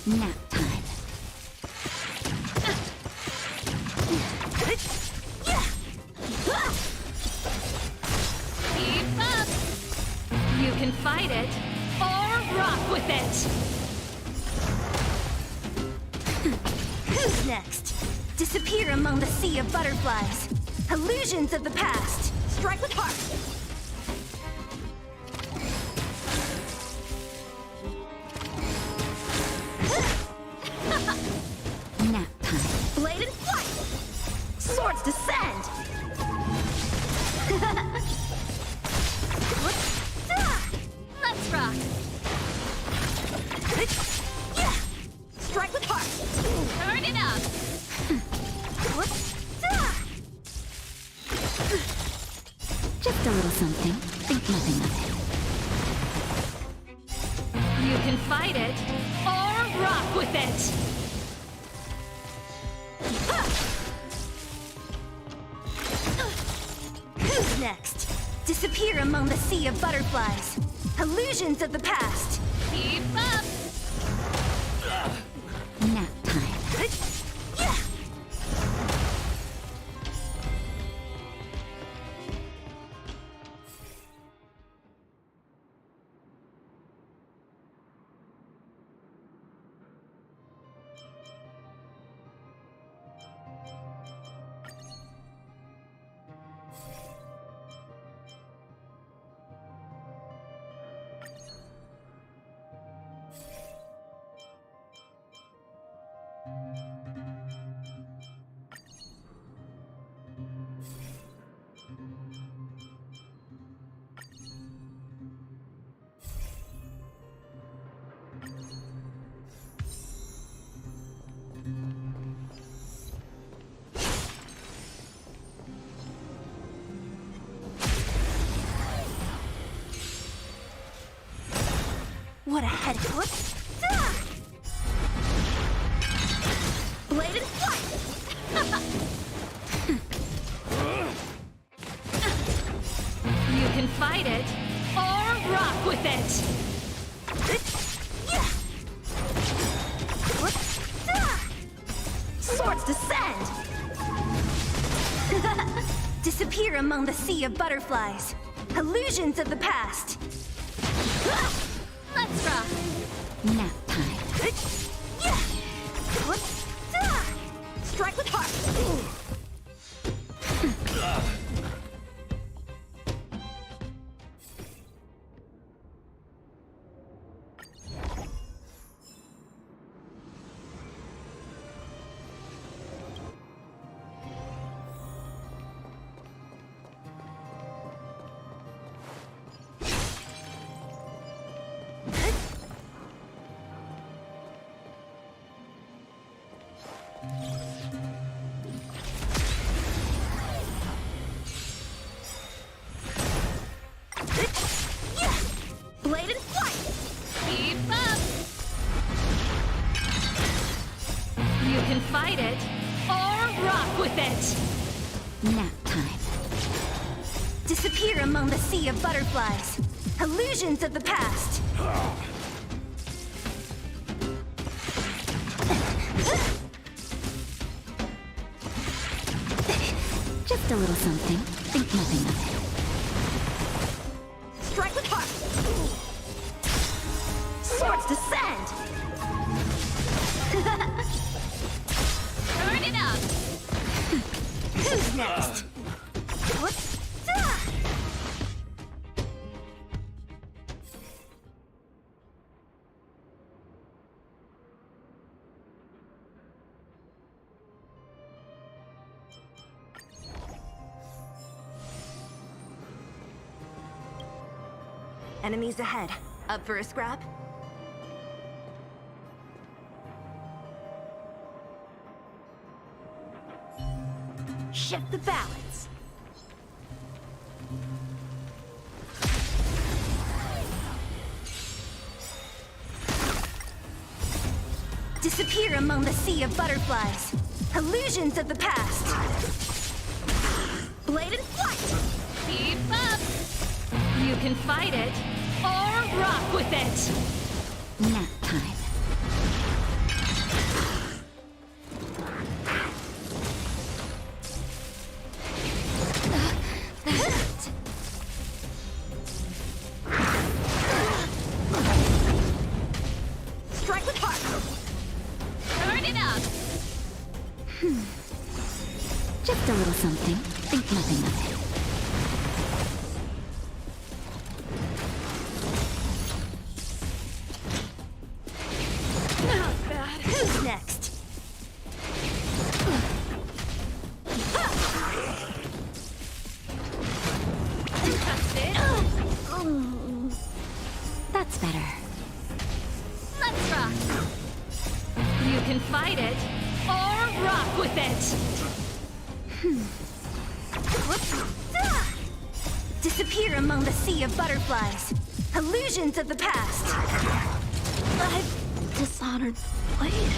Nap time. Keep up! You can fight it, or rock with it! Who's next? Disappear among the sea of butterflies. Illusions of the past. Strike with heart. Nap time. Blade and flight! Swords descend! Let's rock! Strike with heart! Turn it up! Just a little something. Think nothing of it. You can fight it, or rock with it! Who's next? Disappear among the sea of butterflies. Illusions of the past. Keep up! Nap time. What a head flip! Blade and flight! You can fight it, or rock with it! Swords descend! Disappear among the sea of butterflies. Illusions of the past. Let's rock! Nap time. Strike with heart! Blade and flight! Keep up! You can fight it, or rock with it! Nap time. Disappear among the sea of butterflies. Illusions of the past. Just a little something. Think nothing of it. Strike with heart! Swords descend! Turn it up! Who's next? Enemies ahead. Up for a scrap? Shift the balance. Disappear among the sea of butterflies. Illusions of the past. Blade and flight! Keep up! You can fight it, or rock with it! Nap time. something, think nothing of it. Not bad. Who's next? That's better. Let's rock. You can fight it, or rock with it. Disappear among the sea of butterflies. Illusions of the past. I've dishonored Blade.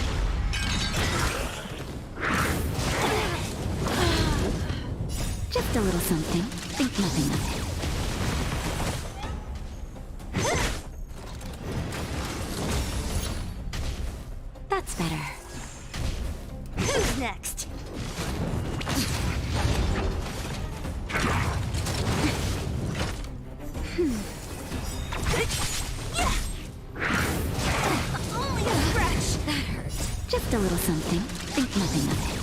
Just a little something, think nothing of it. That's better. Who's next? Only a scratch. That hurts. Just a little something, think nothing of it.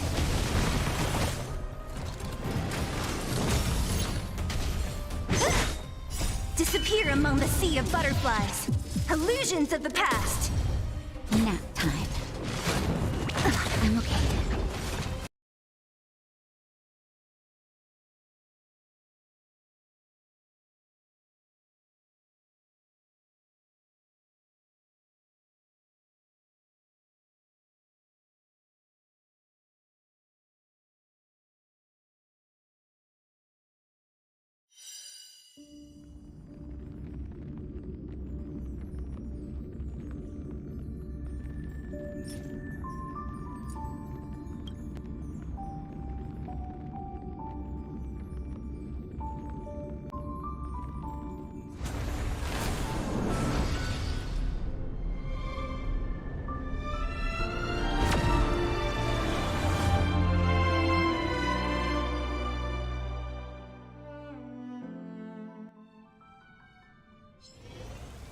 Disappear among the sea of butterflies. Illusions of the past. Nap time. I'm okay.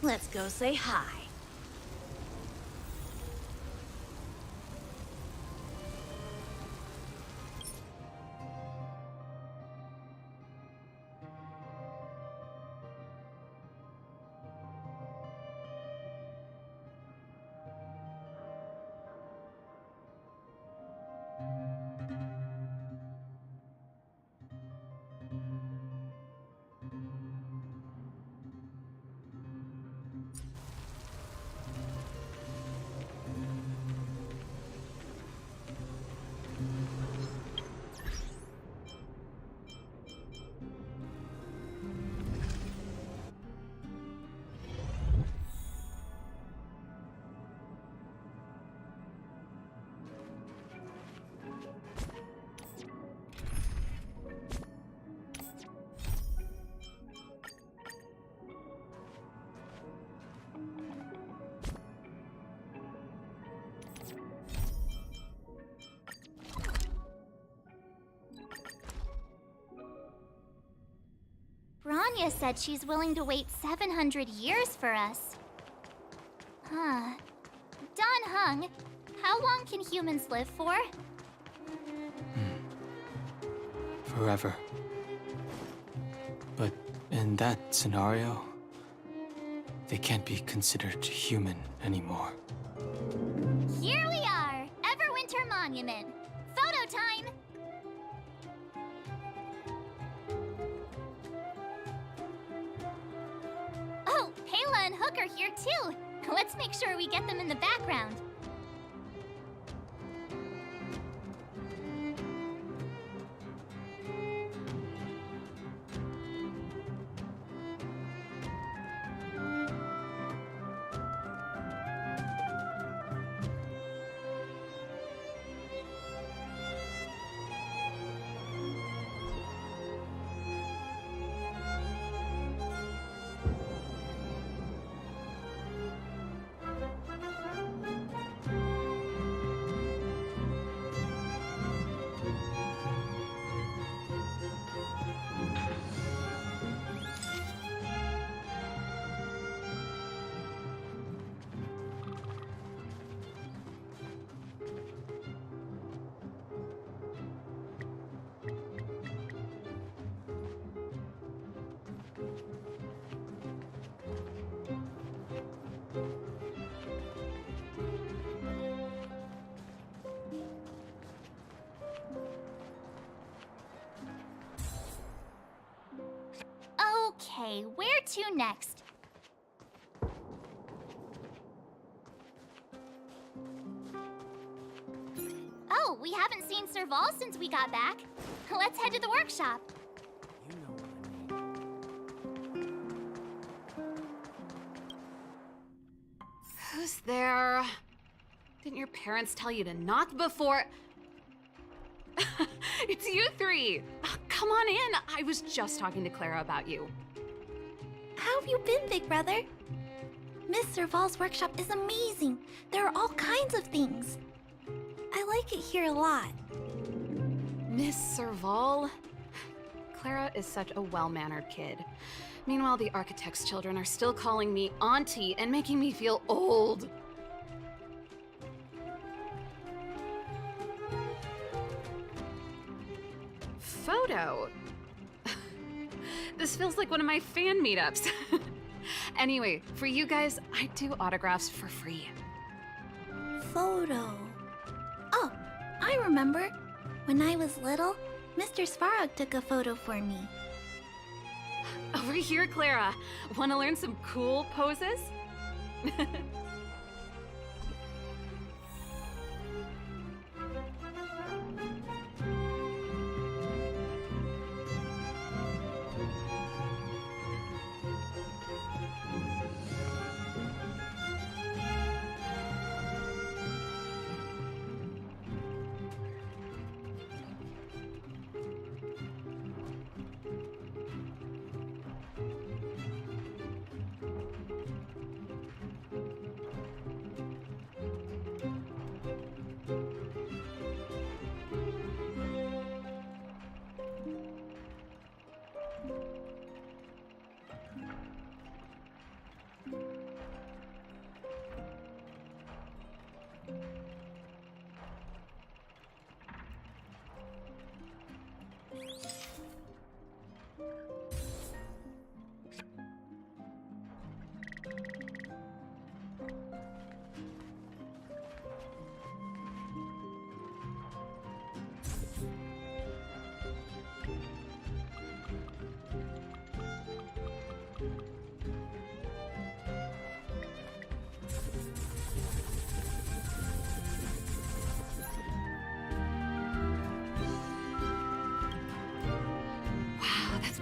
Let's go say hi. Bronya said she's willing to wait 700 years for us. Huh. Don Hung, how long can humans live for? Forever. But in that scenario, they can't be considered human anymore. Here we are! Everwinter Monument! Photo time! Oh, Payla and Hook are here too! Let's make sure we get them in the background. Okay, where to next? Oh, we haven't seen Serval since we got back. Let's head to the workshop. Who's there? Didn't your parents tell you to knock before? It's you three! Come on in! I was just talking to Clara about you. How have you been, big brother? Miss Serval's workshop is amazing. There are all kinds of things. I like it here a lot. Miss Serval? Clara is such a well-mannered kid. Meanwhile, the architect's children are still calling me auntie and making me feel old. Photo? This feels like one of my fan meetups. Anyway, for you guys, I do autographs for free. Photo. Oh, I remember. When I was little, Mr. Svarog took a photo for me. Over here, Clara. Want to learn some cool poses?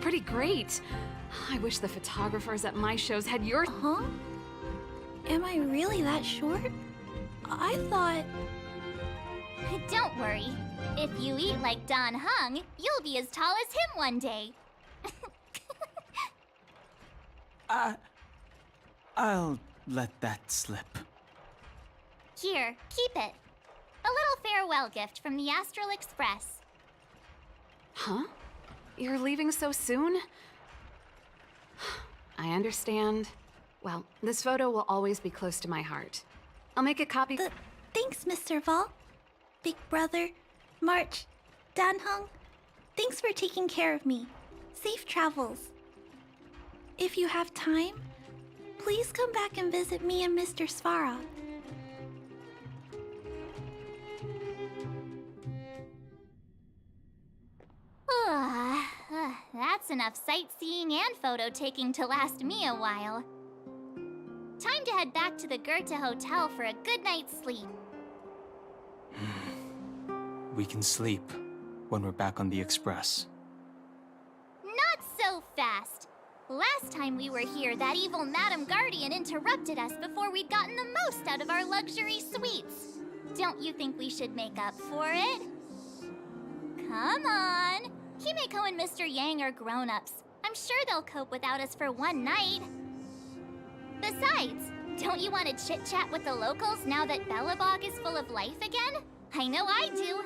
Pretty great. I wish the photographers at my shows had your— Huh? Am I really that short? I thought... Don't worry. If you eat like Don Hung, you'll be as tall as him one day. I'll let that slip. Here, keep it. A little farewell gift from the Astral Express. Huh? You're leaving so soon? I understand. Well, this photo will always be close to my heart. I'll make a copy— Thanks, Mr. Val. Big brother, March, Danhung, thanks for taking care of me. Safe travels. If you have time, please come back and visit me and Mr. Svarog. That's enough sightseeing and photo taking to last me a while. Time to head back to the Goethe Hotel for a good night's sleep. We can sleep when we're back on the Express. Not so fast! Last time we were here, that evil Madam Guardian interrupted us before we'd gotten the most out of our luxury suites. Don't you think we should make up for it? Come on! Himeko and Mr. Yang are grown-ups. I'm sure they'll cope without us for one night. Besides, don't you want to chit-chat with the locals now that Belobog is full of life again? I know I do.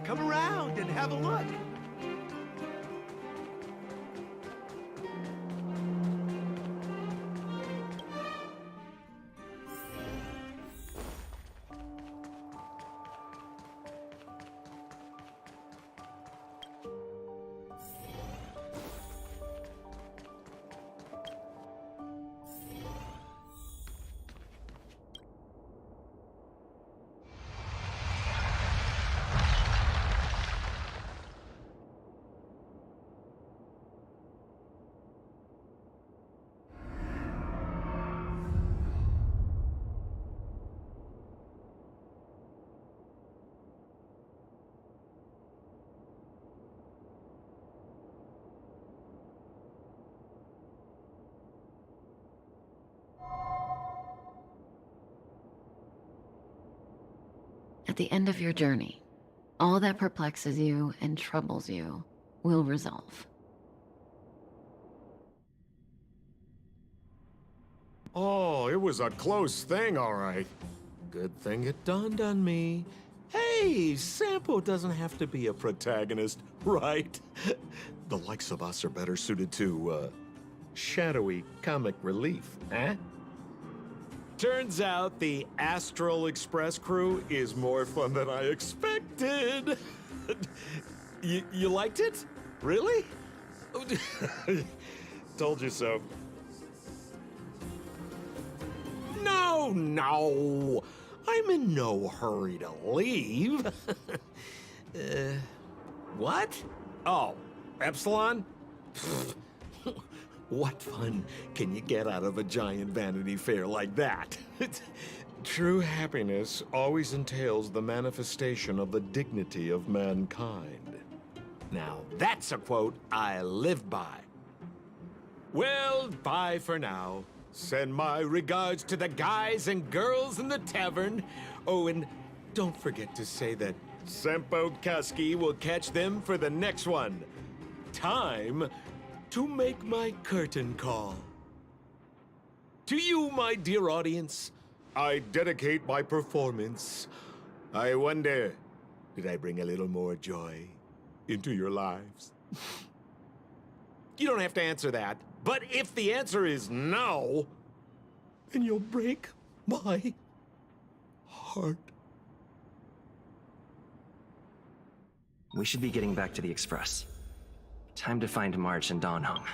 Come around and have a look. At the end of your journey, all that perplexes you and troubles you will resolve. Oh, it was a close thing, all right. Good thing it dawned on me. Hey, Sampo doesn't have to be a protagonist, right? The likes of us are better suited to, shadowy comic relief, eh? Turns out the Astral Express crew is more fun than I expected. You liked it? Really? Told you so. No! I'm in no hurry to leave. What? Oh, Epsilon? What fun can you get out of a giant Vanity Fair like that? True happiness always entails the manifestation of the dignity of mankind. Now, that's a quote I live by. Well, bye for now. Send my regards to the guys and girls in the tavern. Oh, and don't forget to say that Sempo Kasky will catch them for the next one. Time to make my curtain call. To you, my dear audience, I dedicate my performance. I wonder, did I bring a little more joy into your lives? You don't have to answer that. But if the answer is no, then you'll break my heart. We should be getting back to the Express. Time to find March and Dawn home.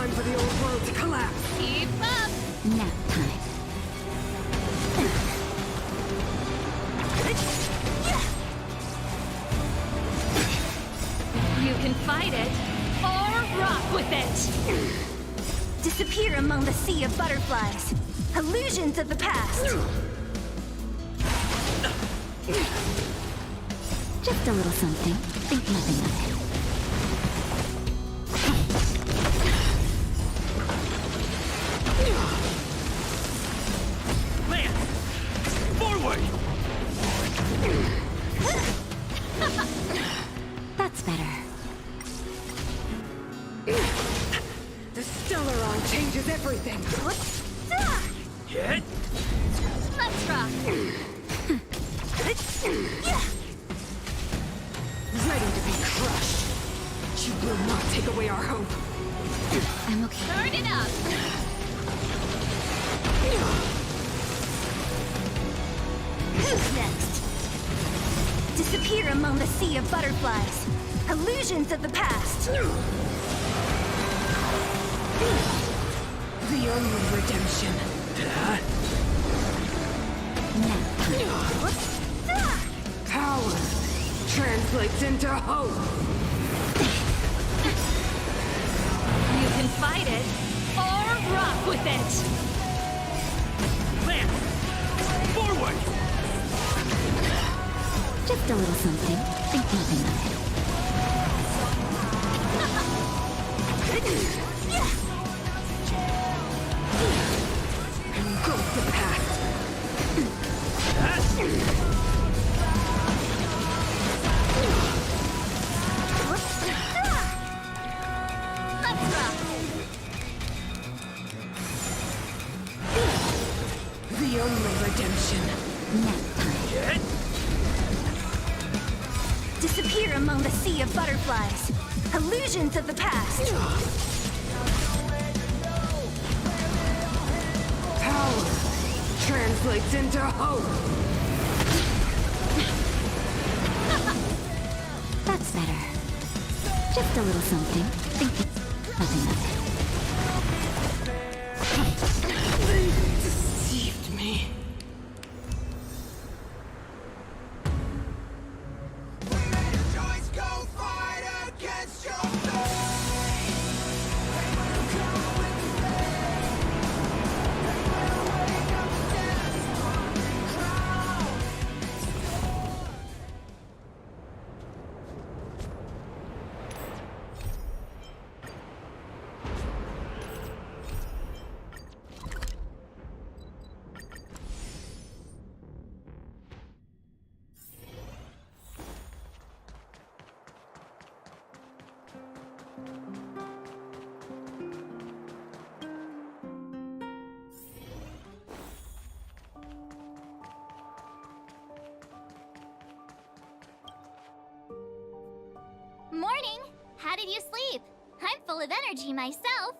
time for the old world to collapse. Keep up! Nap time. You can fight it, or rock with it! Disappear among the sea of butterflies. Illusions of the past. Just a little something. Think nothing of it. Land! Forward! That's better. The Stellaron changes everything. Hit! Let's rock! Ready to be crushed. You will not take away our hope. I'm okay. Turn it up! Who's next? Disappear among the sea of butterflies. Illusions of the past. The only redemption. Power translates into hope. You can fight it, or rock with it. Land! Forward! Just a little something. Think nothing of it. Engulf the past. Let's rock! The only redemption. Nap time. Disappear among the sea of butterflies. Illusions of the past. Power translates into hope. That's better. Just a little something. Think nothing of it. They deceived me. Morning! How did you sleep? I'm full of energy myself.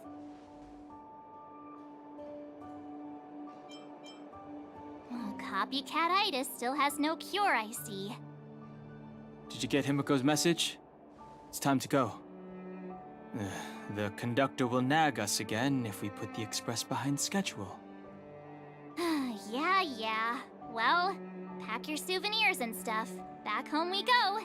Oh, copycat-itis still has no cure, I see. Did you get Himiko's message? It's time to go. The conductor will nag us again if we put the express behind schedule. Yeah. Well, pack your souvenirs and stuff. Back home we go.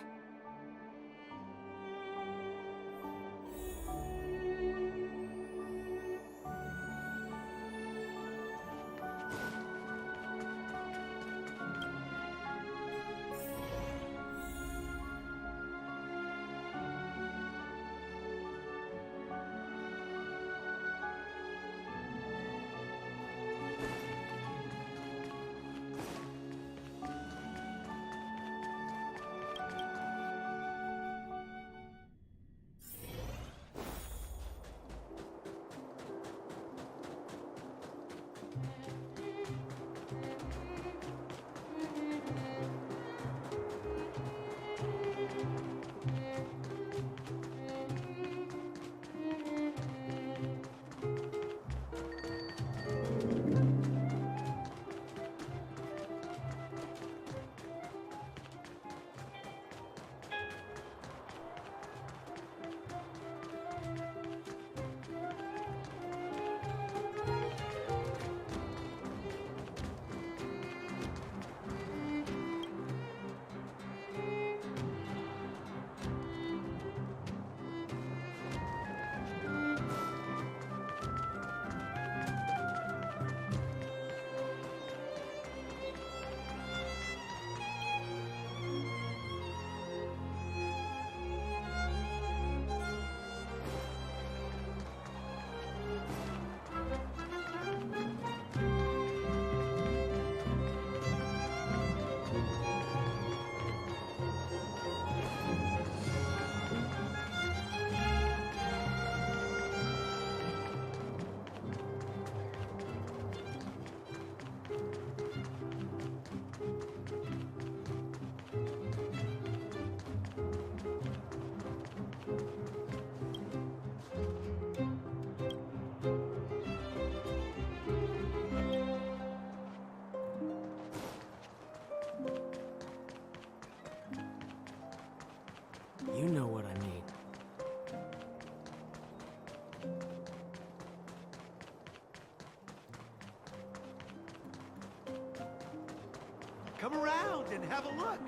Come around and have a look.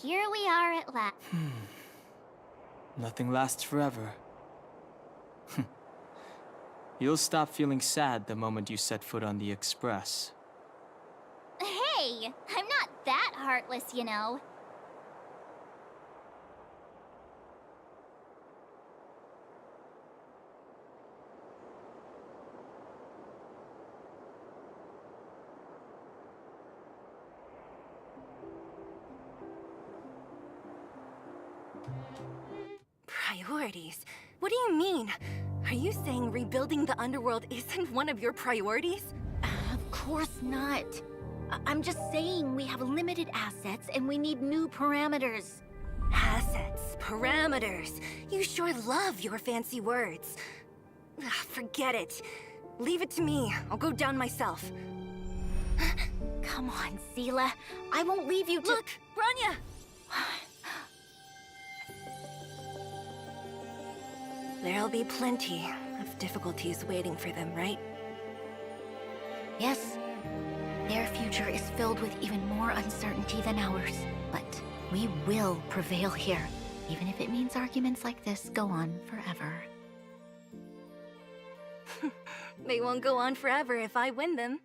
Here we are at last. Nothing lasts forever. You'll stop feeling sad the moment you set foot on the Express. Hey, I'm not that heartless, you know. Priorities? What do you mean? Are you saying rebuilding the underworld isn't one of your priorities? Of course not. I'm just saying we have limited assets and we need new parameters. Assets, parameters. You sure love your fancy words. Ugh, forget it. Leave it to me. I'll go down myself. Come on, Seela. I won't leave you to— Look, Branya! There'll be plenty of difficulties waiting for them, right? Yes. Their future is filled with even more uncertainty than ours. But we will prevail here, even if it means arguments like this go on forever. They won't go on forever if I win them.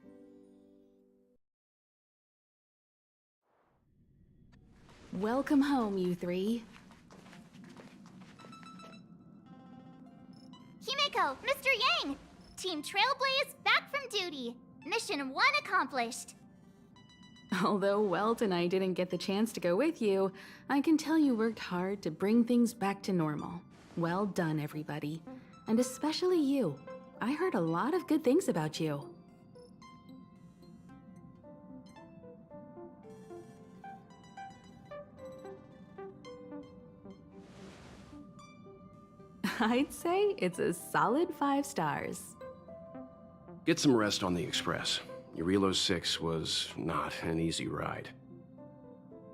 Welcome home, you three. Himeko, Mr. Yang! Team Trailblaze back from duty. Mission 1 accomplished. Although Welt and I didn't get the chance to go with you, I can tell you worked hard to bring things back to normal. Well done, everybody. And especially you. I heard a lot of good things about you. I'd say it's a solid 5 stars. Get some rest on the Express. Eurilo 6 was not an easy ride.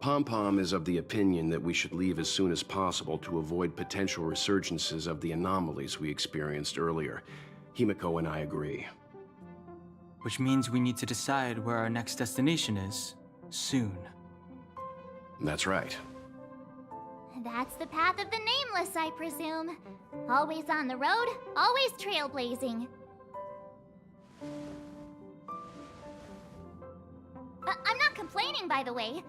Pom-Pom is of the opinion that we should leave as soon as possible to avoid potential resurgences of the anomalies we experienced earlier. Himeko and I agree. Which means we need to decide where our next destination is, soon. That's right. That's the path of the Nameless, I presume. Always on the road, always trailblazing. I'm not complaining, by the way.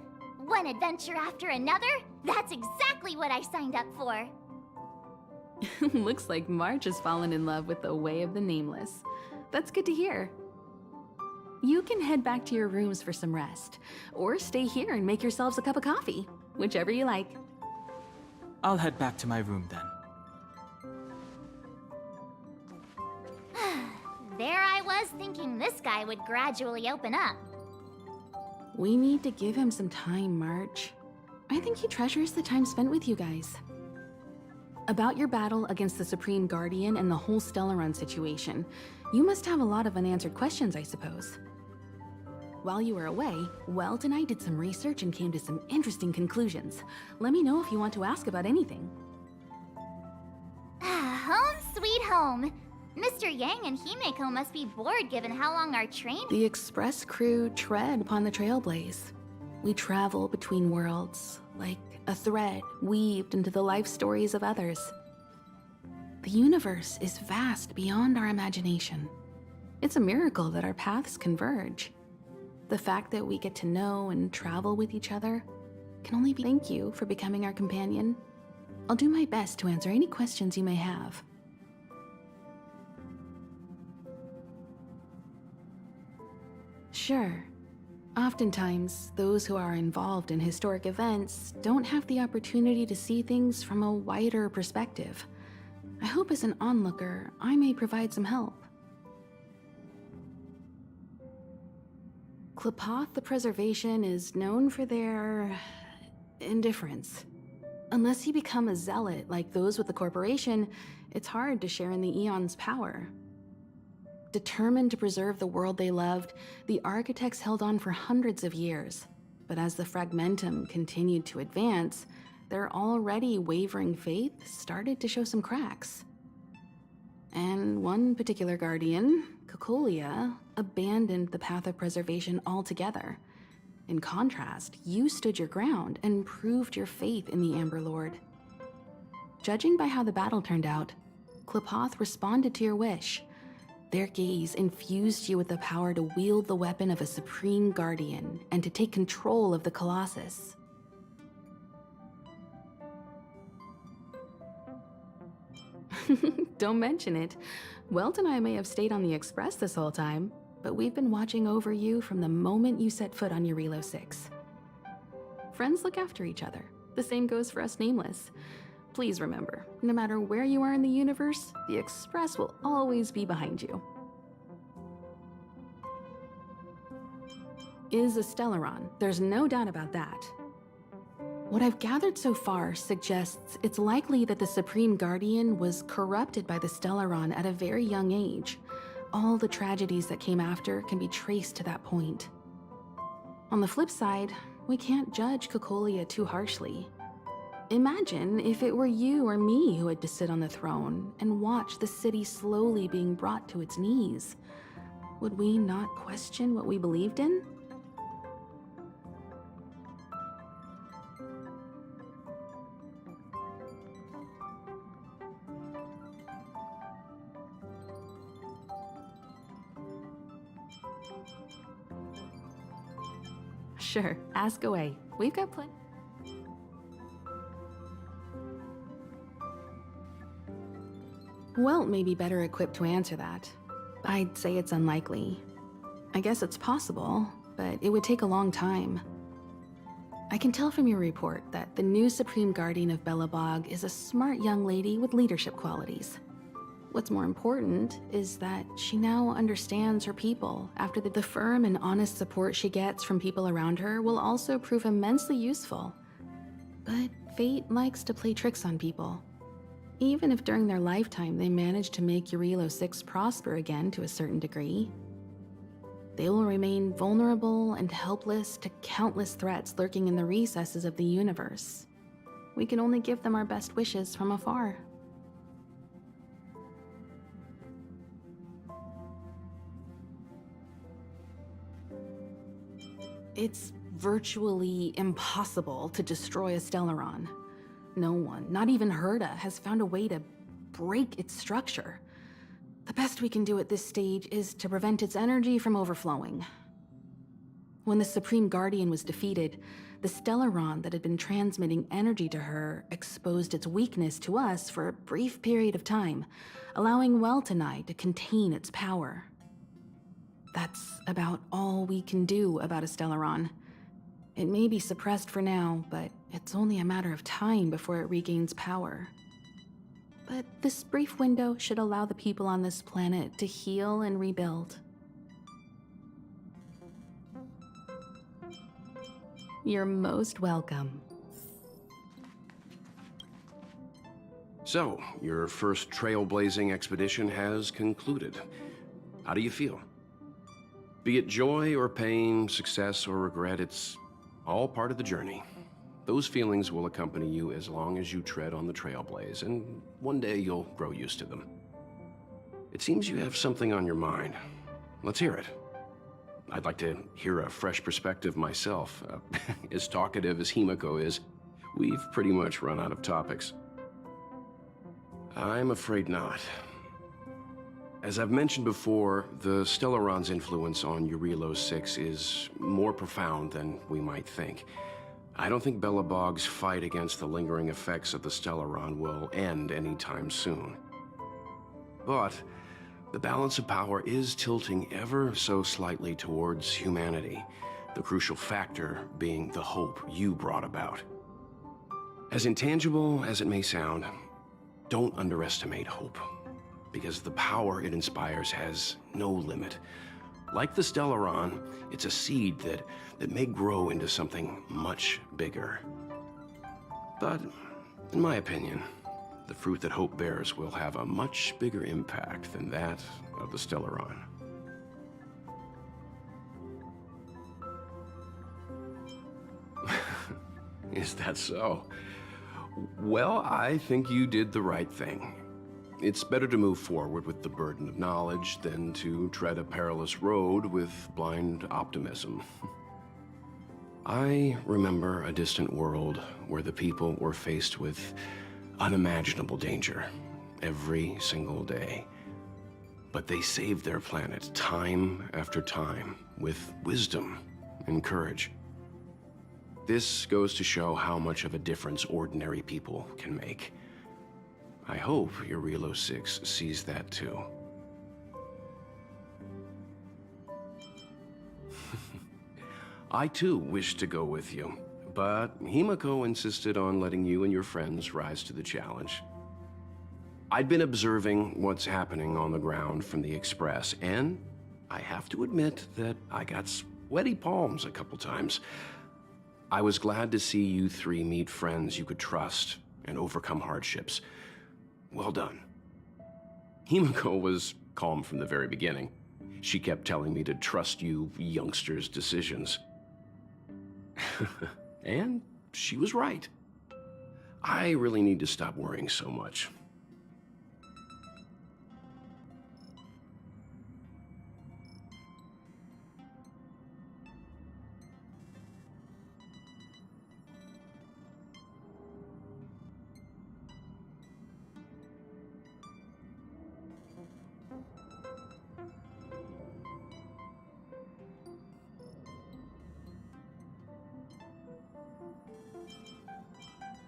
One adventure after another, that's exactly what I signed up for. Looks like March has fallen in love with the way of the Nameless. That's good to hear. You can head back to your rooms for some rest, or stay here and make yourselves a cup of coffee, whichever you like. I'll head back to my room then. There I was thinking this guy would gradually open up. We need to give him some time, March. I think he treasures the time spent with you guys. About your battle against the Supreme Guardian and the whole Stellaron situation, you must have a lot of unanswered questions, I suppose. While you were away, Welt and I did some research and came to some interesting conclusions. Let me know if you want to ask about anything. Home sweet home. Mr. Yang and Himeko must be bored given how long our train— The Express crew tread upon the Trailblaze. We travel between worlds, like a thread weaved into the life stories of others. The universe is vast beyond our imagination. It's a miracle that our paths converge. The fact that we get to know and travel with each other can only be— Thank you for becoming our companion. I'll do my best to answer any questions you may have. Sure. Oftentimes, those who are involved in historic events don't have the opportunity to see things from a wider perspective. I hope as an onlooker, I may provide some help. Klapoth the Preservation is known for their indifference. Unless you become a zealot like those with the corporation, it's hard to share in the Eon's power. Determined to preserve the world they loved, the architects held on for hundreds of years. But as the fragmentum continued to advance, their already wavering faith started to show some cracks. And one particular guardian, Cocolia, abandoned the path of preservation altogether. In contrast, you stood your ground and proved your faith in the Amber Lord. Judging by how the battle turned out, Klapoth responded to your wish. Their gaze infused you with the power to wield the weapon of a supreme guardian and to take control of the Colossus. Don't mention it. Welt and I may have stayed on the Express this whole time, but we've been watching over you from the moment you set foot on Eurilo 6. Friends look after each other. The same goes for us Nameless. Please remember, no matter where you are in the universe, the Express will always be behind you. Is a Stellaron, there's no doubt about that. What I've gathered so far suggests it's likely that the Supreme Guardian was corrupted by the Stellaron at a very young age. All the tragedies that came after can be traced to that point. On the flip side, we can't judge Cocolia too harshly. Imagine if it were you or me who had to sit on the throne and watch the city slowly being brought to its knees. Would we not question what we believed in? Sure, ask away. We've got plenty. Welt may be better equipped to answer that. I'd say it's unlikely. I guess it's possible, but it would take a long time. I can tell from your report that the new Supreme Guardian of Belobog is a smart young lady with leadership qualities. What's more important is that she now understands her people after the firm and honest support she gets from people around her will also prove immensely useful. But fate likes to play tricks on people. Even if during their lifetime they manage to make Eurilo 6 prosper again to a certain degree, they will remain vulnerable and helpless to countless threats lurking in the recesses of the universe. We can only give them our best wishes from afar. It's virtually impossible to destroy a Stellaron. No one, not even Herta, has found a way to break its structure. The best we can do at this stage is to prevent its energy from overflowing. When the Supreme Guardian was defeated, the Stellaron that had been transmitting energy to her exposed its weakness to us for a brief period of time, allowing Welt and I to contain its power. That's about all we can do about a Stellaron. It may be suppressed for now, but it's only a matter of time before it regains power. But this brief window should allow the people on this planet to heal and rebuild. You're most welcome. So, your first trailblazing expedition has concluded. How do you feel? Be it joy or pain, success or regret, it's all part of the journey. Those feelings will accompany you as long as you tread on the trailblaze, and one day you'll grow used to them. It seems you have something on your mind. Let's hear it. I'd like to hear a fresh perspective myself. As talkative as Himiko is, we've pretty much run out of topics. I'm afraid not. As I've mentioned before, the Stellaron's influence on Eurilo 6 is more profound than we might think. I don't think Belobog's fight against the lingering effects of the Stellaron will end anytime soon. But the balance of power is tilting ever so slightly towards humanity, The crucial factor being the hope you brought about. As intangible as it may sound, don't underestimate hope, because the power it inspires has no limit. Like the Stellaron, it's a seed that may grow into something much bigger. But, in my opinion, the fruit that hope bears will have a much bigger impact than that of the Stellaron. Is that so? Well, I think you did the right thing. It's better to move forward with the burden of knowledge than to tread a perilous road with blind optimism. I remember a distant world where the people were faced with unimaginable danger every single day. But they saved their planet time after time with wisdom and courage. This goes to show how much of a difference ordinary people can make. I hope your Relo 6 sees that too. I too wish to go with you, but Himiko insisted on letting you and your friends rise to the challenge. I'd been observing what's happening on the ground from the Express, and I have to admit that I got sweaty palms a couple times. I was glad to see you three meet friends you could trust and overcome hardships. Well done. Himiko was calm from the very beginning. She kept telling me to trust you youngsters' decisions. And she was right. I really need to stop worrying so much.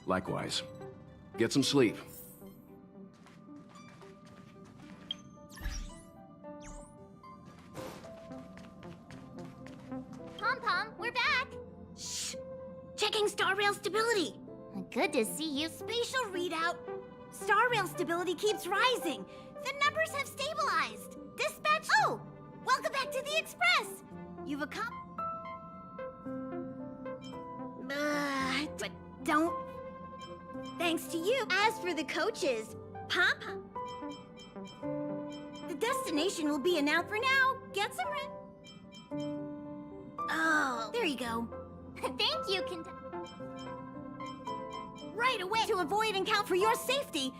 Likewise. Get some sleep. Pom-Pom, we're back! Shh! Checking star rail stability! Good to see you. Spatial readout. Star rail stability keeps rising. The numbers have stabilized. Dispatch. Oh! Welcome back to the Express! You've accomplished. But don't. Thanks to you. As for the coaches, Papa. The destination will be announced. For now, get some rest. Oh, there you go. Thank you, Right away to avoid and count for your safety.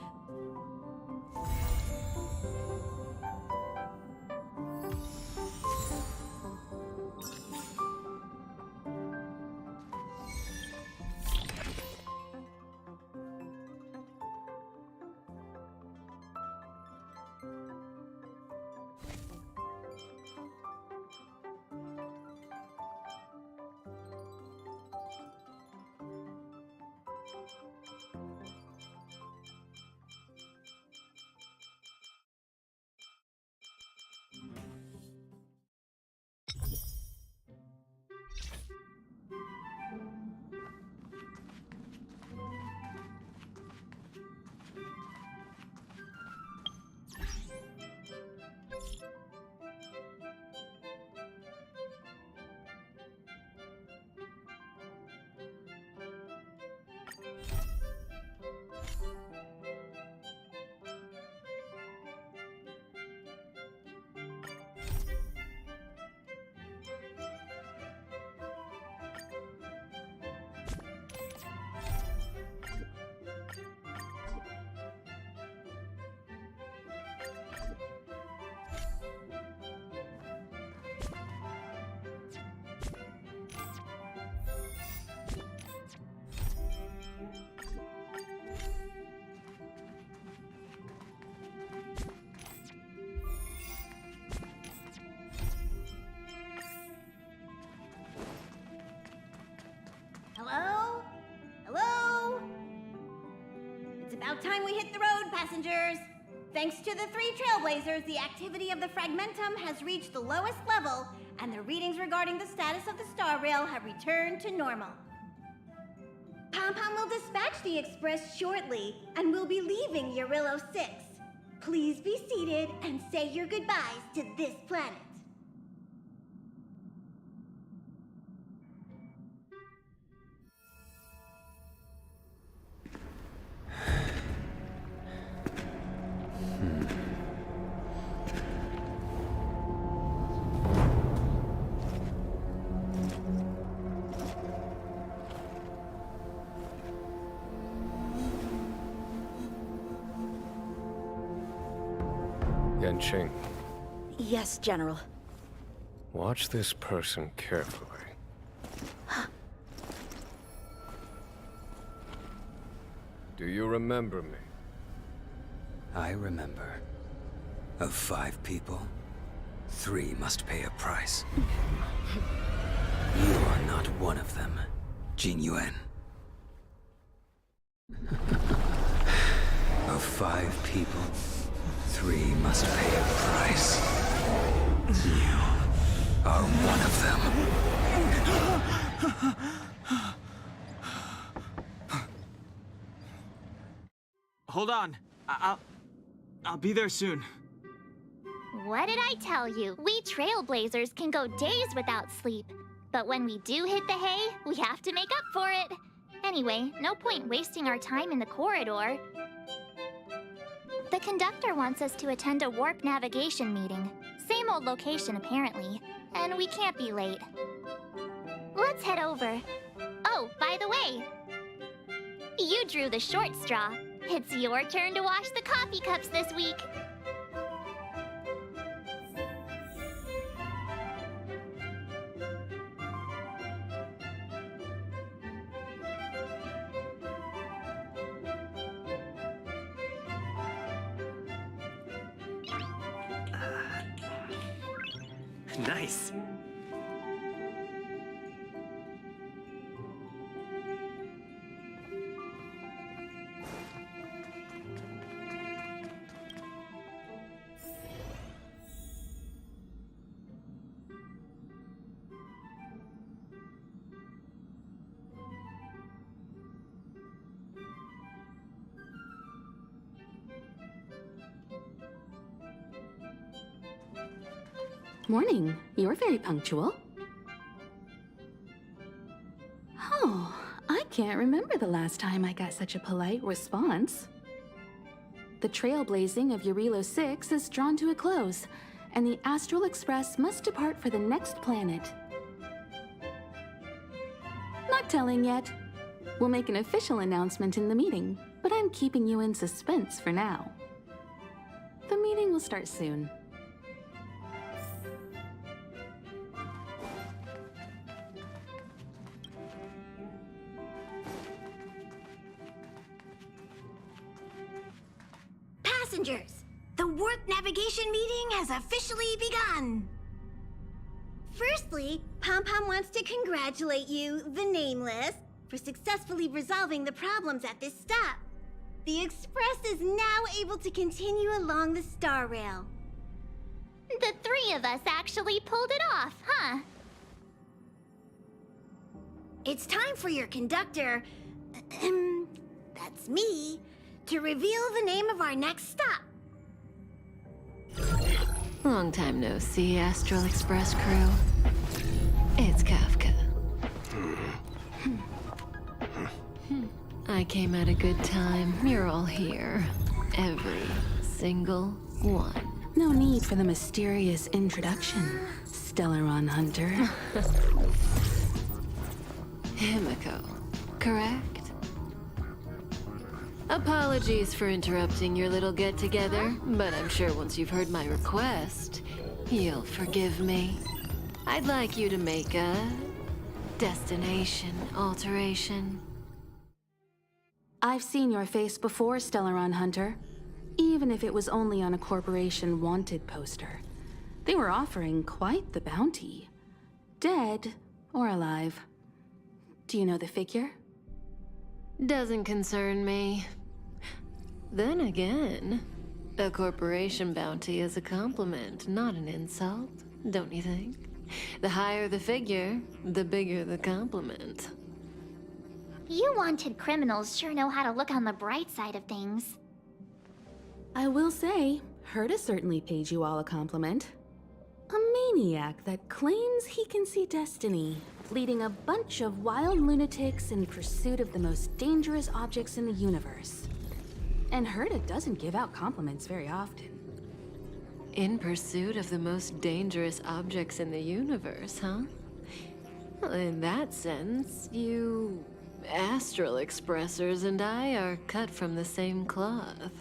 Hello? Hello? It's about time we hit the road, passengers. Thanks to the 3 Trailblazers, the activity of the Fragmentum has reached the lowest level, and the readings regarding the status of the star rail have returned to normal. Pom-Pom will dispatch the Express shortly, and we'll be leaving Eurillo 6. Please be seated and say your goodbyes to this planet. Genshin, Yes, General. watch this person carefully. Do you remember me? I remember. Of 5 people, 3 must pay a price. You are not one of them, Jin Yuan. Of 5 people, 3 must pay a price. You are one of them. Hold on. I'll be there soon. What did I tell you? We trailblazers can go days without sleep. But when we do hit the hay, we have to make up for it. Anyway, no point wasting our time in the corridor. The conductor wants us to attend a warp navigation meeting. Same old location, apparently. And we can't be late. Let's head over. Oh, by the way, you drew the short straw. It's your turn to wash the coffee cups this week. Nice. Morning. You're very punctual. Oh, I can't remember the last time I got such a polite response. The trailblazing of Eurillo 6 is drawn to a close, and the Astral Express must depart for the next planet. Not telling yet. We'll make an official announcement in the meeting, but I'm keeping you in suspense for now. The meeting will start soon. Passengers, the warp navigation meeting has officially begun. Firstly, Pom-Pom wants to congratulate you, the Nameless, for successfully resolving the problems at this stop. The Express is now able to continue along the Star Rail. The 3 of us actually pulled it off, huh? It's time for your conductor, that's me, to reveal the name of our next stop. Long time no see, Astral Express crew. It's Kafka. I came at a good time. You're all here. Every single one. No need for the mysterious introduction, Stellaron Hunter. Himiko, correct? Apologies for interrupting your little get-together, but I'm sure once you've heard my request, you'll forgive me. I'd like you to make a destination alteration. I've seen your face before, Stellaron Hunter. Even if it was only on a corporation wanted poster. They were offering quite the bounty. Dead or alive. Do you know the figure? Doesn't concern me. Then again, a corporation bounty is a compliment, not an insult, don't you think? The higher the figure, the bigger the compliment. You wanted criminals sure know how to look on the bright side of things. I will say, Herta certainly paid you all a compliment. A maniac that claims he can see destiny, leading a bunch of wild lunatics in pursuit of the most dangerous objects in the universe. And Herta doesn't give out compliments very often. In pursuit of the most dangerous objects in the universe, huh? Well, in that sense, you astral expressors and I are cut from the same cloth.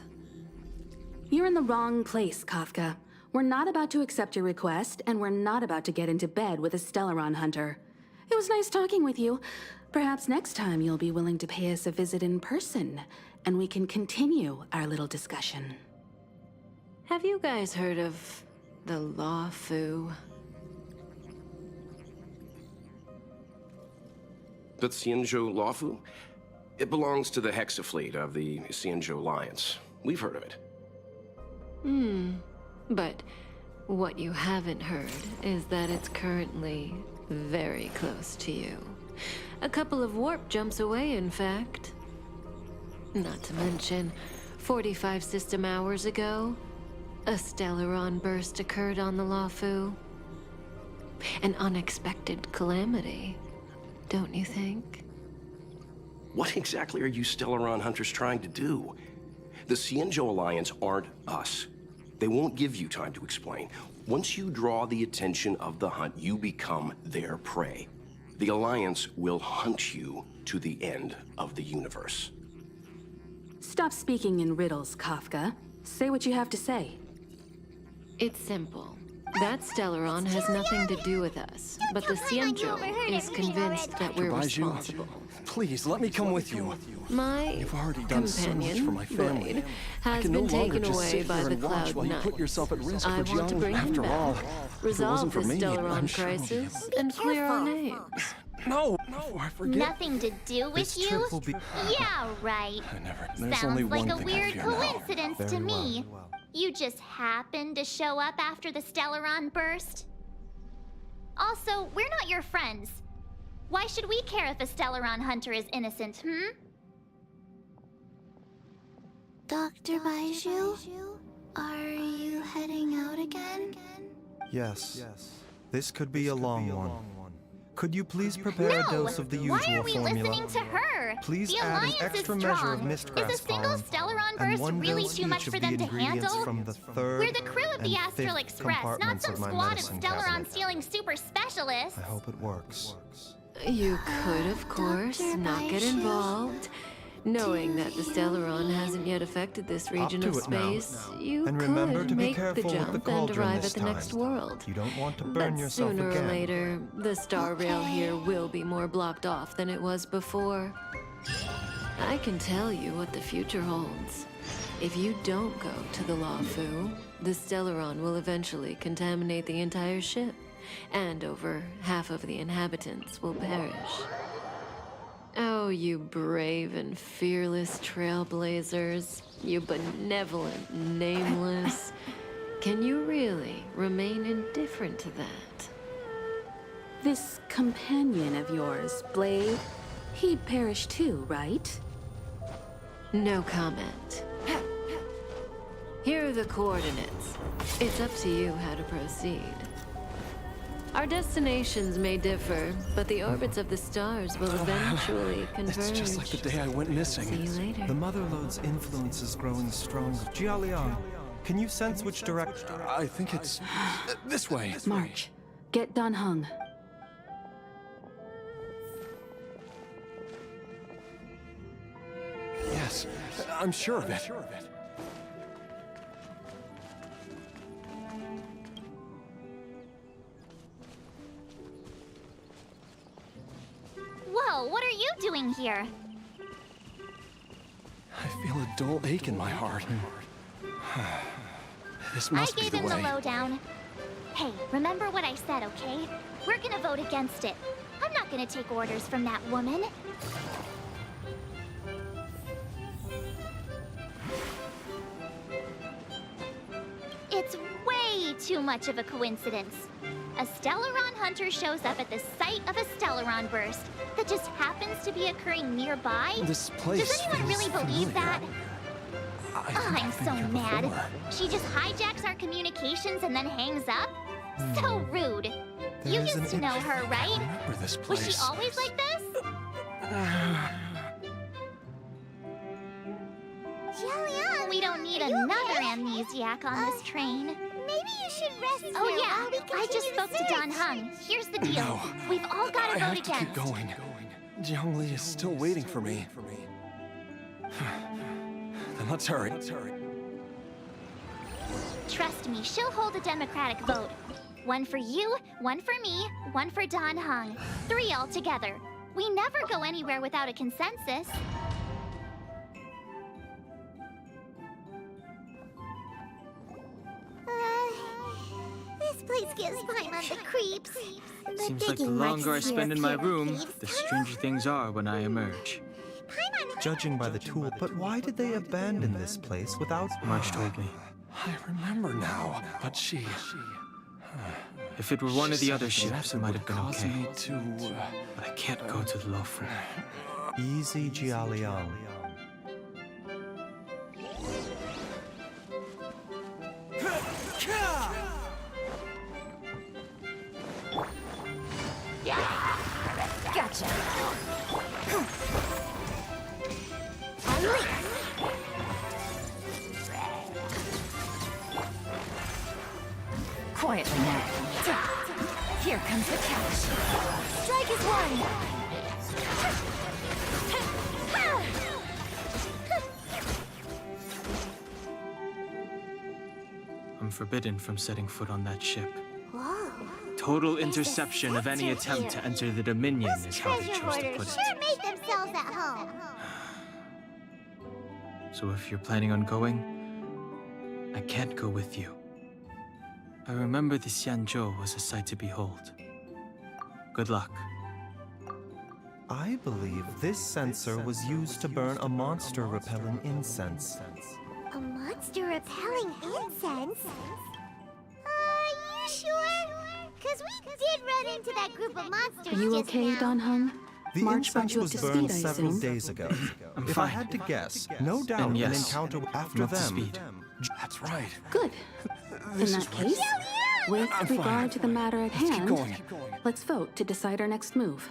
You're in the wrong place, Kafka. We're not about to accept your request, and we're not about to get into bed with a Stellaron hunter. It was nice talking with you. Perhaps next time you'll be willing to pay us a visit in person, and we can continue our little discussion. Have you guys heard of the Law Fu? The Xianzhou Lawfu? It belongs to the Hexafleet of the Xianzhou Alliance. We've heard of it. But what you haven't heard is that it's currently very close to you. A couple of warp jumps away, in fact. Not to mention, 45 system hours ago, a Stellaron burst occurred on the Lawfu. An unexpected calamity, don't you think? What exactly are you Stellaron hunters trying to do? The Xianzhou Alliance aren't us. They won't give you time to explain. Once you draw the attention of the hunt, you become their prey. The Alliance will hunt you to the end of the universe. Stop speaking in riddles, Kafka. Say what you have to say. It's simple. That Stellaron has nothing to do with us, but the Xianzhou is convinced that we're responsible. Please, let me come with you. My You've already done so much companion, for my family. Blade, I has can been no longer taken just away sit by here the and watch Cloud while you put Knights. yourself at risk I for want to Jiang. bring him After all, back, if it resolve wasn't the for me, Stellaron I'm sure it'll be- crisis, and clear our names. No, I forget. Nothing to do with This you? trip will be- Yeah, right. There's Sounds only like one a thing I weird fear now. coincidence to Very me. You just happened to show up after the Stellaron burst? Also, we're not your friends. Why should we care if a Stellaron hunter is innocent, Dr. Baiju, are you heading out again? Yes. This could be a long one. Could you please prepare a dose of the usual Why are we formula? listening to her? Please the add an Alliance extra is measure strong. of mistgrass Is a single pollen, Stellaron and burst one really dose too much each of for the them to ingredients handle? from the third We're the crew of the and Astral fifth Express, not compartments some of my squad of medicine Stellaron cabinet. stealing super specialists. I hope it works. You could, of course, not get involved. Knowing that the Stellaron hasn't yet affected this region to of it now. space, you And remember could to be make the careful with the jump and cauldron arrive this at the time. next world. You don't want to burn But yourself sooner again. or later, the star rail here will be more blocked off than it was before. I can tell you what the future holds. If you don't go to the Lawfu, the Stellaron will eventually contaminate the entire ship, and over half of the inhabitants will perish. Oh, you brave and fearless trailblazers, you benevolent nameless. Can you really remain indifferent to that? This companion of yours, Blade, he perished too, right? No comment. Here are the coordinates. It's up to you how to proceed. Our destinations may differ, but the orbits of the stars will eventually converge. It's just like the day I went missing. See you later. The Motherlode's influence is growing stronger. Jialiang, can you sense which direction? I think it's this way. March. Get Dan Heng. Yes, I'm sure of it. Whoa, what are you doing here? I feel a dull ache in my heart. This I must be gave the him the way. lowdown. Hey, remember what I said, okay? We're gonna vote against it. I'm not gonna take orders from that woman. It's way too much of a coincidence. A a Stellaron hunter shows up at the site of a Stellaron burst that just happens to be occurring nearby? This place Does anyone really feels believe familiar. that? Oh, I'm so here mad. before. She just hijacks our communications and then hangs up? So rude. You There's used to an know her, right? remember this Was she place. always like this? Jillian, We don't need are you another okay? amnesiac on this train. Maybe you should rest Oh here yeah, while we I just continue spoke the to Don search. Hung. Here's the deal. No. We've all got I to have vote to against. keep going. Jiangli is still waiting for me. Then let's hurry. Trust me, she'll hold a democratic vote. One for you, one for me, one for Don Hung. 3 altogether. We never go anywhere without a consensus. This place gives Paimon the creeps. The Seems like the digging longer I marks here spend in my appear room, thieves. the stranger things are when I emerge. Judging by the tool, but why did they abandon this place without... March told me. I remember now, but she... If it were one of the other ships, it might have been caused okay. me to... But I can't go to the Lofu. Easy, Jialiang. Gotcha. Quietly now. Here comes the catch. Strike is one. I'm forbidden from setting foot on that ship. Whoa. Total interception of any sensor attempt to here. enter the Dominion is how they Treasure chose to hoarders put it. sure made themselves at home. So if you're planning on going, I can't go with you. I remember the Xianzhou was a sight to behold. Good luck. I believe this sensor was used to burn a monster-repelling incense. A monster repelling incense? You sure? Because we did run into that group of monsters Are you just okay, now. Don Hung? The March brought incense you up was to burned speed, I several assume. days ago. I'm If fine. I had to guess, no doubt And an yes, encounter after I'm up to them. speed. That's right. Good. In that case, with I'm fine. regard to the matter at hand, going. let's vote to decide our next move.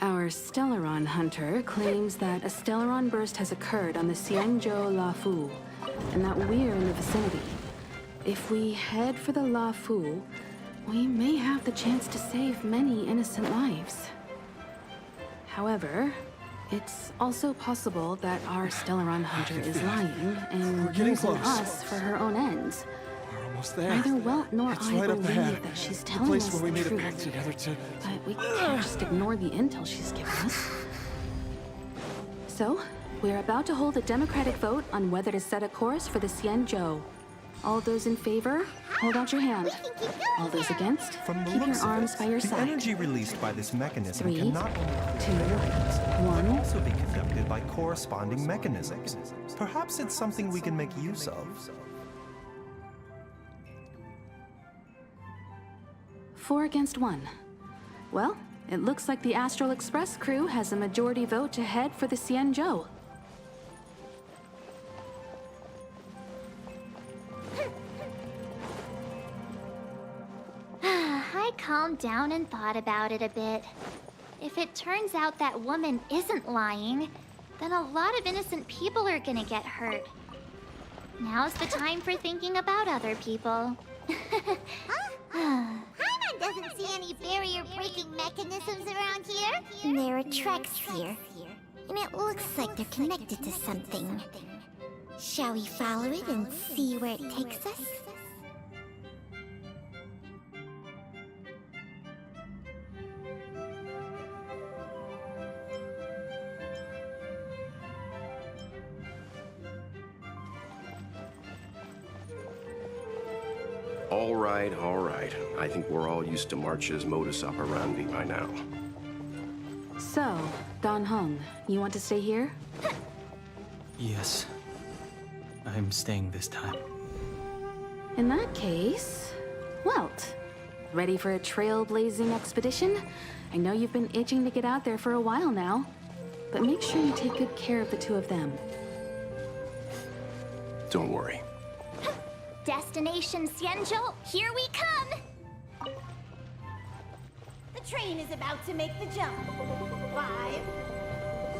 Our Stellaron hunter claims that a Stellaron burst has occurred on the Xianzhou Lafu, and that we're in the vicinity. If we head for the Lafu, we may have the chance to save many innocent lives. However, it's also possible that our Stellaron hunter is lying and We're getting using close. us for her own ends. We're almost there. Neither Welt nor It's I right up believe ahead. that she's The telling place us where we the made a truth. pact together to... But we can't just ignore the intel she's given us. So, we're about to hold a democratic vote on whether to set a course for the Xianzhou. All those in favor, hold out your hand. All those against, From the keep your looks of arms it, by your the side. energy released by this mechanism 3, can not only 2, but 1. also be conducted by corresponding mechanisms. Perhaps it's something we can make use of. 4 against 1. Well, it looks like the Astral Express crew has a majority vote to head for the Xianzhou. I calmed down and thought about it a bit. If it turns out that woman isn't lying, then a lot of innocent people are gonna get hurt. Now's the time for thinking about other people. Paimon doesn't see any barrier-breaking mechanisms around here. There are tracks here, and it looks like they're connected to something. Shall we follow it and see where it takes us? All right, all right. I think we're all used to March's modus operandi by now. So, Don Hung, you want to stay here? Yes. I'm staying this time. In that case, Welt, Ready for a trailblazing expedition? I know you've been itching to get out there for a while now. But make sure you take good care of the two of them. Don't worry. Destination Xianzhou, here we come! The train is about to make the jump. 5,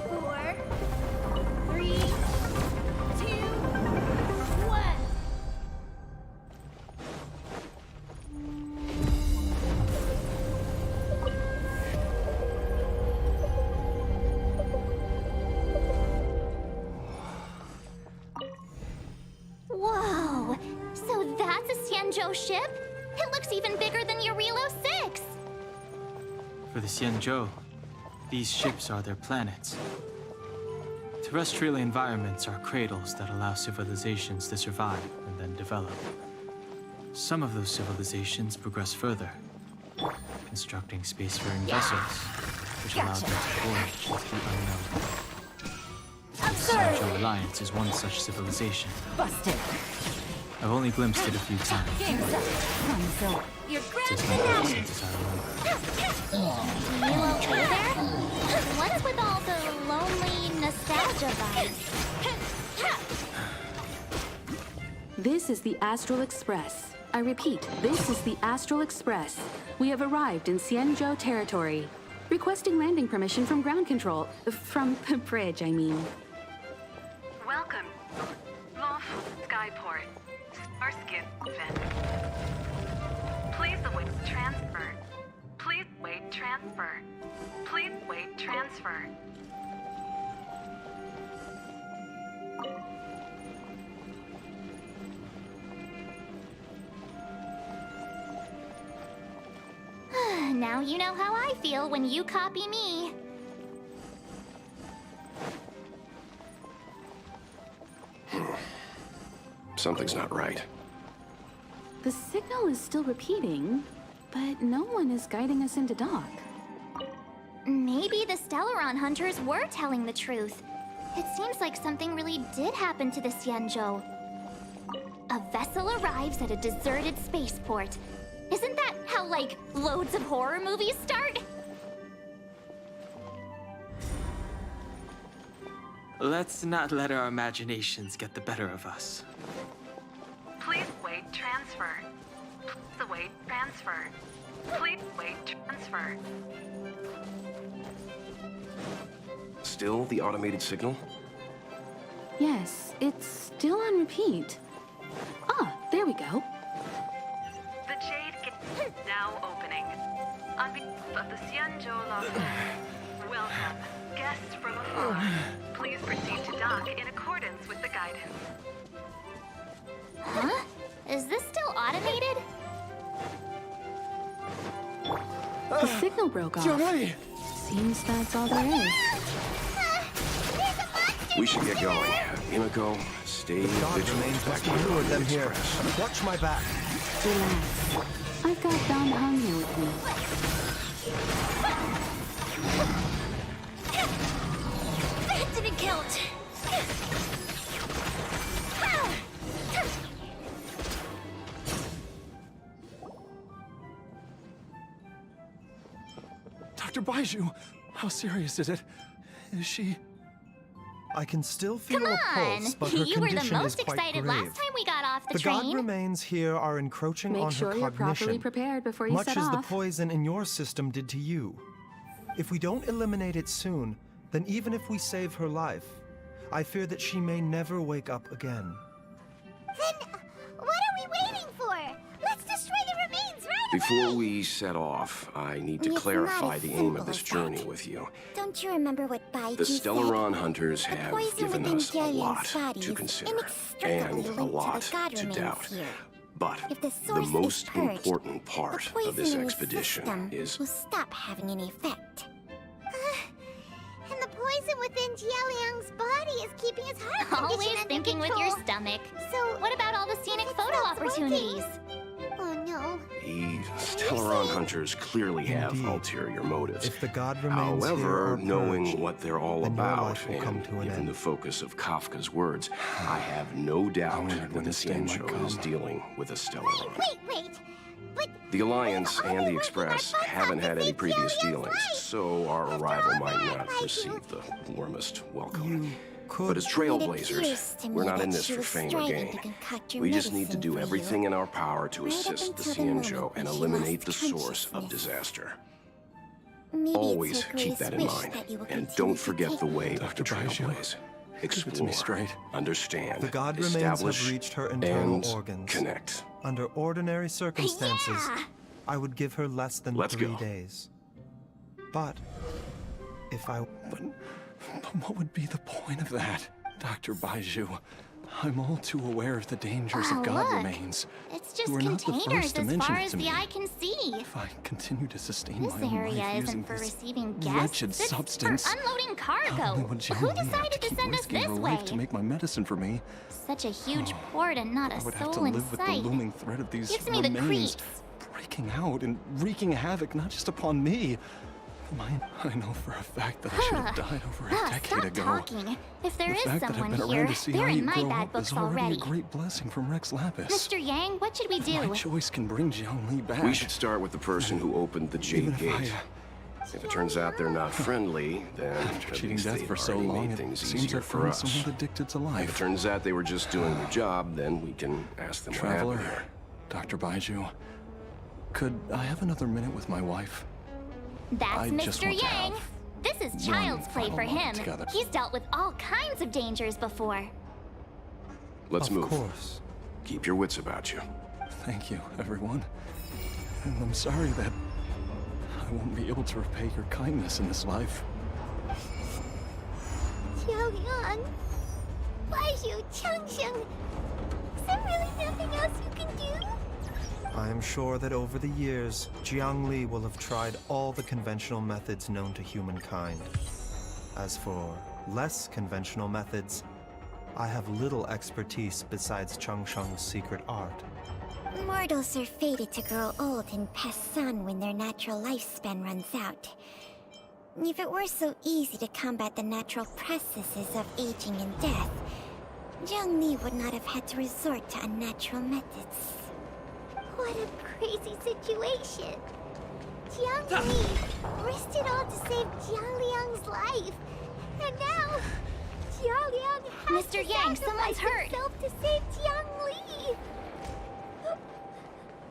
4, 3, 2, 1. Whoa! So that's a Xianzhou ship? It looks even bigger than Eurilo 6! For the Xianzhou, these ships are their planets. Terrestrial environments are cradles that allow civilizations to survive and then develop. Some of those civilizations progress further, constructing spacefaring vessels, which allow them to voyage into the unknown. The Xianzhou Alliance is one such civilization. Busted. I've only glimpsed it a few times. Game's up. You're It's as many years as I remember. You okay there? What's with all the lonely nostalgia vibes? This is the Astral Express. I repeat, this is the Astral Express. We have arrived in Xianzhou territory. Requesting landing permission from ground control. From the bridge, I mean. Welcome. Lawful Skyport. Starskin event. Please await transfer. Please wait transfer. Please wait transfer. Now you know how I feel when you copy me. Something's not right. The signal is still repeating, but no one is guiding us into dock. Maybe the Stellaron hunters were telling the truth. It seems like something really did happen to the Xianzhou. A vessel arrives at a deserted spaceport. Isn't that how, like, loads of horror movies start? Let's not let our imaginations get the better of us. Please wait transfer. Please await transfer. Please wait transfer. Still the automated signal? Yes, it's still on repeat. Ah, there we go. The Jade Gate is now opening. On behalf of the Xianzhou Lawful, welcome, guests from afar. Please proceed to dock in accordance with the guidance. Huh? Is this still automated? The signal broke off. Seems that's all there is. We should get going. Himiko, stay vigilant. Back here on the Express. Watch my back. Relax. I've got Don Hung here with me. That didn't count. Dr. Baiju, how serious is it? Is she... I can still feel Come a on! pulse, but her You were the condition is most quite excited grave. last time we got off the The train. god remains here are encroaching Make on sure her you're cognition, properly prepared before you much set as the off. poison in your system did to you. If we don't eliminate it soon, then even if we save her life, I fear that she may never wake up again. Then, what are we waiting for? Let's destroy the remains right Before away! we set off, I need to It's clarify not as the aim simple of this as that. journey with you. Don't you remember what Baiju The said? Stellaron hunters The have poison given within us a Jelian's lot body to is consider, inextricably and a linked to lot the god to remains doubt. here. But If the the source is most purged, important part the poison of this in his expedition system is will stop having any effect. And the poison within Jialiang's body is keeping his heart condition Always under thinking with control. your stomach. So, What about all the scenic photo stops opportunities? Oh no. the Stellaron hunters clearly have Indeed. ulterior motives. If the god remains here However, or knowing purged, what they're all then your about, life will come and to an given end. the focus of Kafka's words, I have no doubt wondered that when the this day might Xianzhou is come. dealing with a Stellaron. Wait! The Alliance and the Express haven't had any previous dealings, so our arrival might not receive the warmest welcome. But as trailblazers, we're not in this for fame or gain. We just need to do everything in our power to assist the Xianzhou and eliminate the source of disaster. Always keep that in mind, and don't forget the way of the Trailblaze. Explore, understand, The god remains establish, have reached her internal and organs. connect. Under ordinary circumstances, I would give her less than Let's 3 go. days. But if I... But what would be the point of that, Dr. Baiju? I'm all too aware of the dangers of God look. remains. It's just You are not the containers first to as mention far it as to the me. eye can see. If I continue to sustain This my own area life using isn't for this receiving guests. wretched It's substance, for unloading not cargo. only would Who Jiang Li have decided to keep send us risking this her way? life to make my medicine for me, Such a huge port and not a I would have to soul in live with the sight. looming threat of these Gives me the remains creeps. breaking out and wreaking havoc not just upon me. I know for a fact that I should have died over a decade Stop ago. talking. If there The is fact that I've someone been here, around to see they're how in you my grow bad up books is already already. a great blessing from Rex Lapis. Mr. Yang, what should we do? My choice can bring Jiang Li back. We should start with the person who opened the Jade Even if Gate. If it turns out they're not friendly, then After at cheating least death they've for so already long, made it things seems easier our for friend us. is somewhat addicted to If it life. turns out they were just doing their job, then we can ask them what Traveler, happened here. Dr. Baiju, could I have another minute with my wife? That's I just Mr. want to Yang. have This is one child's play final for moment him. together. He's dealt with all kinds of dangers before. Let's Of move. course. Keep your wits about you. Thank you, everyone. And I'm sorry that I won't be able to repay your kindness in this life. Xiaoliang, Baiju, Changsheng. Is there really nothing else you can do? I am sure that over the years, Jiang Li will have tried all the conventional methods known to humankind. As for less conventional methods, I have little expertise besides Changsheng's secret art. Mortals are fated to grow old and pass on when their natural lifespan runs out. If it were so easy to combat the natural processes of aging and death, Jiang Li would not have had to resort to unnatural methods. What a crazy situation. Jiang Li risked it all to save Jialiang's life. And now, Jialiang has Mr. Yang, someone's hurt. himself to save Jiang Li.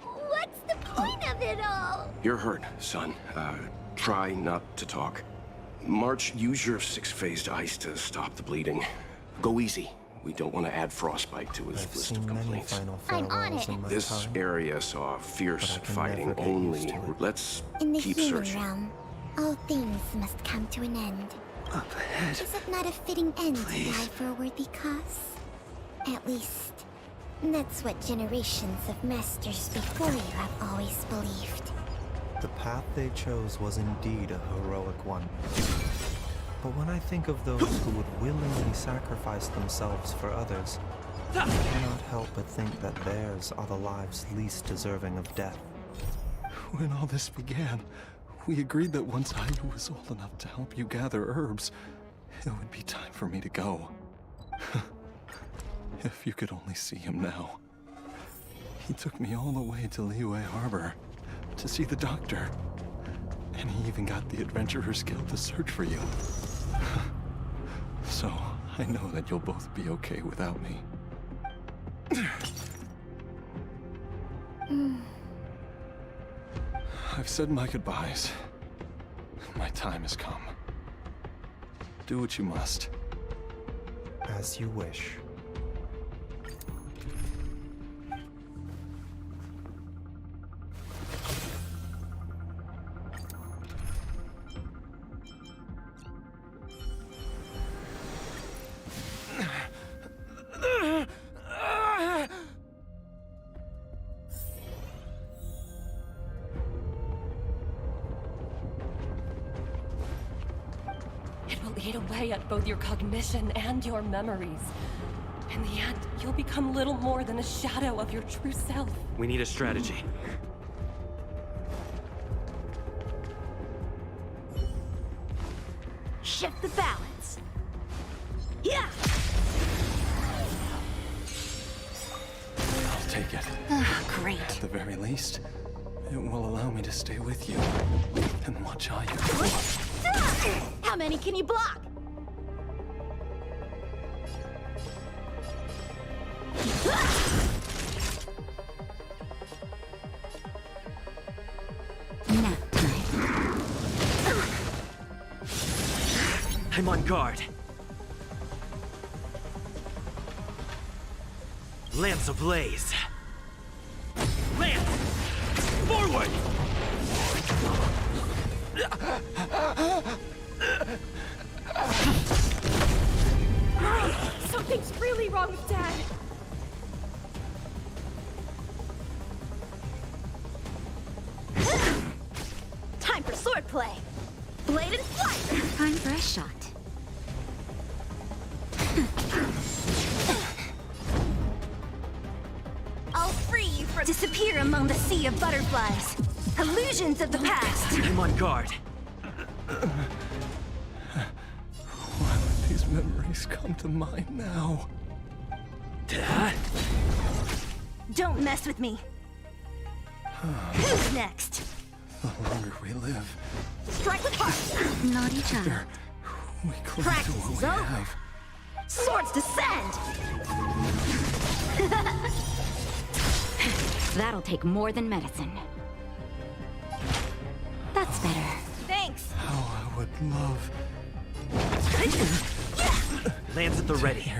What's the point of it all? You're hurt, son. Try not to talk. March, use your six-phased ice to stop the bleeding. Go easy. We don't want to add frostbite to his I've list seen of many complaints. final I'm on farewells it. in my This time. area saw fierce But I can fighting never get only. used to it. Let's In the keep human searching. realm, all things must come to an end. Up ahead. Is it not a fitting end Please. to die for a worthy cause? At least, that's what generations of masters before you have always believed. The path they chose was indeed a heroic one. But when I think of those who would willingly sacrifice themselves for others, I cannot help but think that theirs are the lives least deserving of death. When all this began, we agreed that once Ayu was old enough to help you gather herbs, it would be time for me to go. If you could only see him now. He took me all the way to Liyue Harbor to see the doctor. And he even got the Adventurers Guild to search for you. So, I know that you'll both be okay without me. I've said my goodbyes. My time has come. Do what you must. As you wish. It will eat away at both your cognition and your memories. In the end, you'll become little more than a shadow of your true self. We need a strategy. Shift the balance. Yeah! I'll take it. Great. At the very least, it will allow me to stay with you and watch how you... How many can you block? Nap time. I'm on guard. Lance ablaze. Lance! Forward! Something's really wrong with Dad. Time for swordplay. Blade and flight. Time for a shot. I'll free you from disappear among the sea of butterflies. Illusions of the past. I'm on guard. Why would these memories come to mind now? Dad? Don't mess with me. Who's next? The longer we live, Strike with heart. Naughty child. we cling to Practice what is we over. have. Swords descend. That'll take more than medicine. That's better. Thanks. How I would love... Lance at the ready.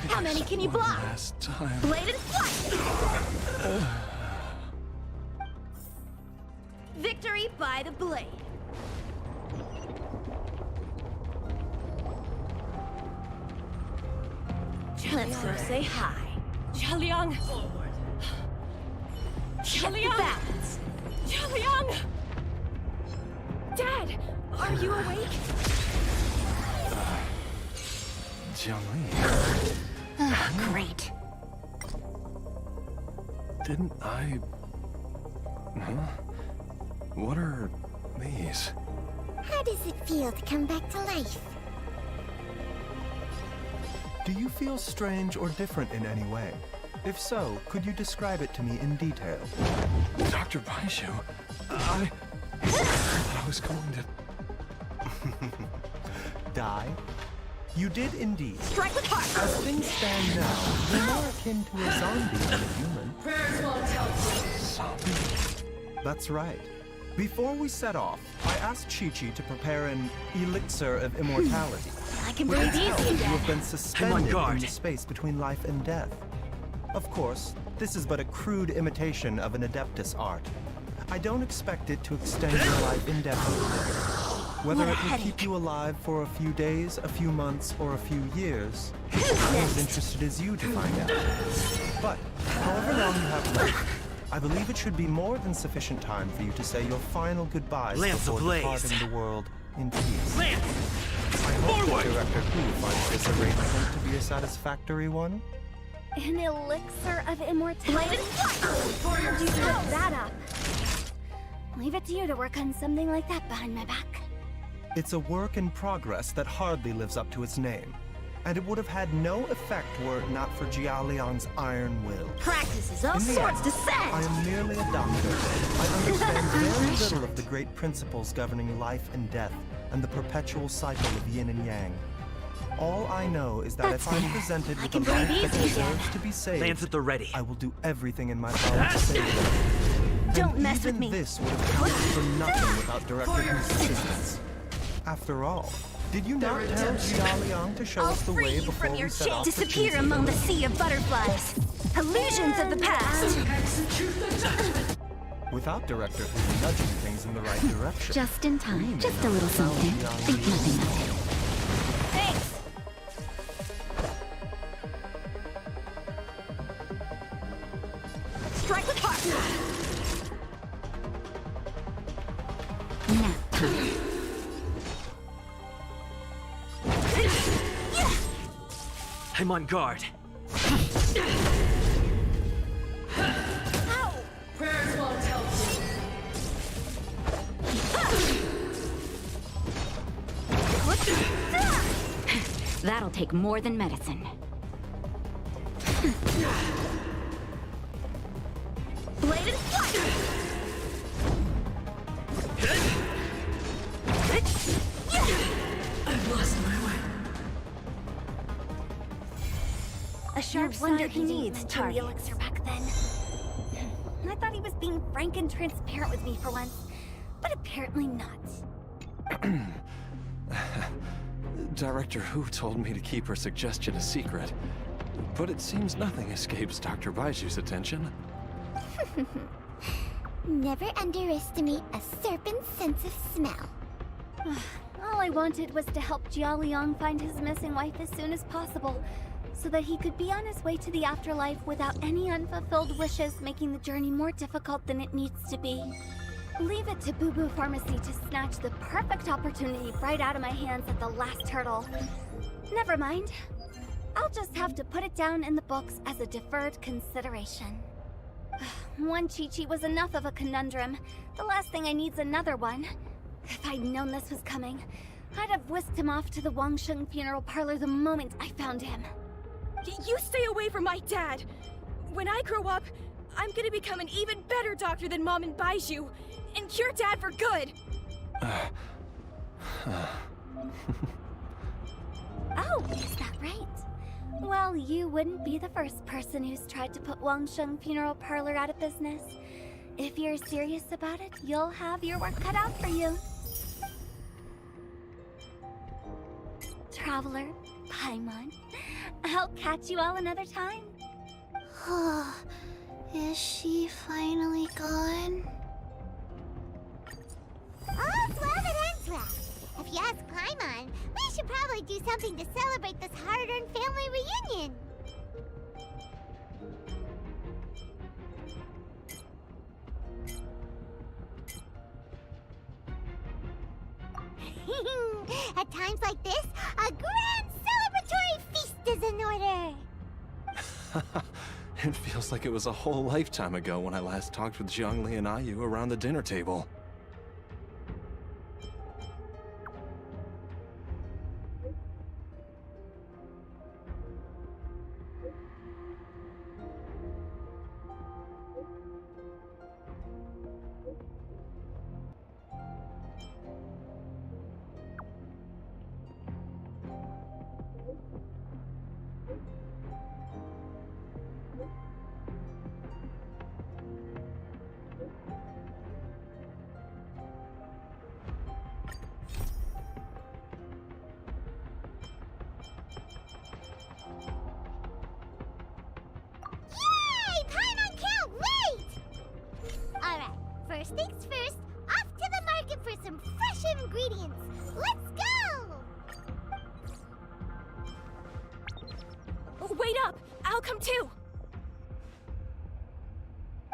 How many can you block? Last time. Blade and flight. Victory by the blade. Let's go say hi. Jialiang! Jialiang! Balance. Jialiang! Dad, are you awake? Jiangli, Great. didn't I... Huh? What are these? How does it feel to come back to life? Do you feel strange or different in any way? If so, could you describe it to me in detail? Dr. Baishu, I thought I was going to... Die? You did indeed. Strike with heart. As things stand now, you're more akin to a zombie than a human. Prayers won't help you. Zombie? That's right. Before we set off, I asked Chi-Chi to prepare an elixir of immortality. I can With breathe its help, easy you again. have been suspended in guard. the space between life and death. Of course, this is but a crude imitation of an Adeptus art. I don't expect it to extend your life indefinitely. Whether it will keep you alive for a few days, a few months, or a few years, I'm as interested as you to find out. But, however long you have left, I believe it should be more than sufficient time for you to say your final goodbyes Lance before ablaze. departing the world in peace. Lance! I hope Forward! that Director Who finds this arrangement to be a satisfactory one. An elixir of immortality? Blade and flight. How'd you set that up? Leave it to you to work on something like that behind my back. It's a work in progress that hardly lives up to its name, and it would have had no effect were it not for Jialiang's iron will. Practice is all In the swords end, descend. I am merely a doctor. I understand very little of the great principles governing life and death, and the perpetual cycle of yin and yang. All I know is that That's if I'm fair. presented I with a can breathe life that easy again. deserves to be saved, Lance at the ready. I will do everything in my power to save it. Don't And mess with even me. this would have counted for nothing without Director Who's assistance. After all, did you not tell Jialiang to show I'll us the free way you before from we your set chain. off for Disappear Tuesday? among the sea of butterflies. Illusions of the past. Without Director Who nudging things in the right direction. Just in time. Just a little something. Think nothing of it. Thanks. Strike with heart. Nap time. I'm on guard. Prayers won't help you. That'll take more than medicine. sharp wonder side he he needs needs targets. the elixir back then. I thought he was being frank and transparent with me for once, but apparently not. Director Hu told me to keep her suggestion a secret, but it seems nothing escapes Dr. Baiju's attention. Never underestimate a serpent's sense of smell. All I wanted was to help Jialiang find his missing wife as soon as possible, so that he could be on his way to the afterlife without any unfulfilled wishes making the journey more difficult than it needs to be. Leave it to Boo Boo Pharmacy to snatch the perfect opportunity right out of my hands at the last hurdle. Never mind. I'll just have to put it down in the books as a deferred consideration. One Chi-Chi was enough of a conundrum. The last thing I need's another one. If I'd known this was coming, I'd have whisked him off to the Wangsheng funeral parlor the moment I found him. You stay away from my dad! When I grow up, I'm gonna become an even better doctor than Mom and Baiju, and cure Dad for good! Oh, is that right? Well, you wouldn't be the first person who's tried to put Wangsheng Funeral Parlor out of business. If you're serious about it, you'll have your work cut out for you. Traveler, Paimon, I'll catch you all another time. Is she finally gone? All's well that ends well. If you ask Paimon, we should probably do something to celebrate this hard-earned family reunion. At times like this, a grand celebratory feast is in order. It feels like it was a whole lifetime ago when I last talked with Zhongli and Ayu around the dinner table. Yay! Paimon can't wait! Alright, first things first, off to the market for some fresh ingredients. Let's go! Wait up! I'll come too!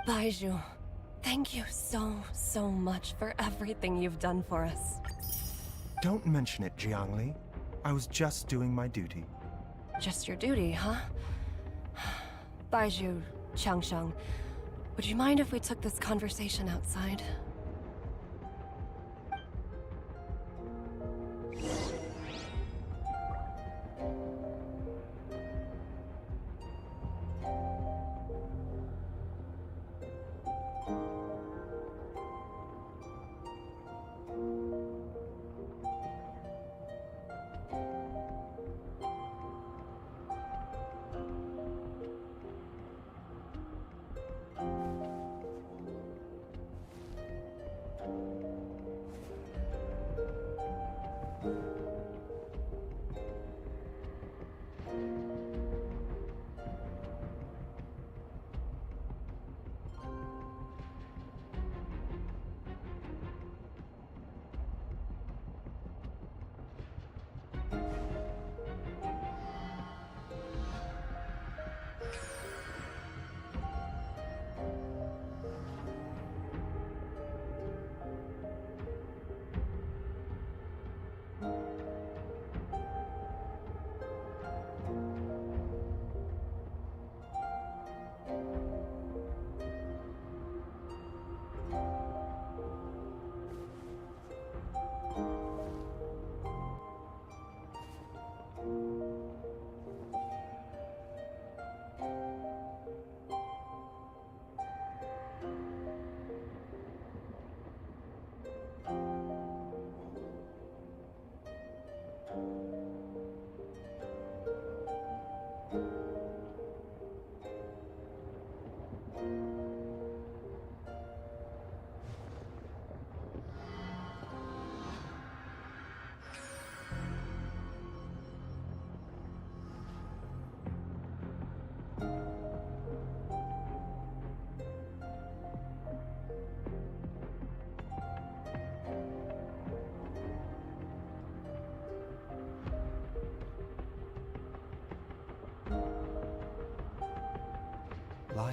Baiju, thank you so much for everything you've done for us. Don't mention it, Jiangli. I was just doing my duty. Just your duty, huh? Baiju, Changsheng, would you mind if we took this conversation outside?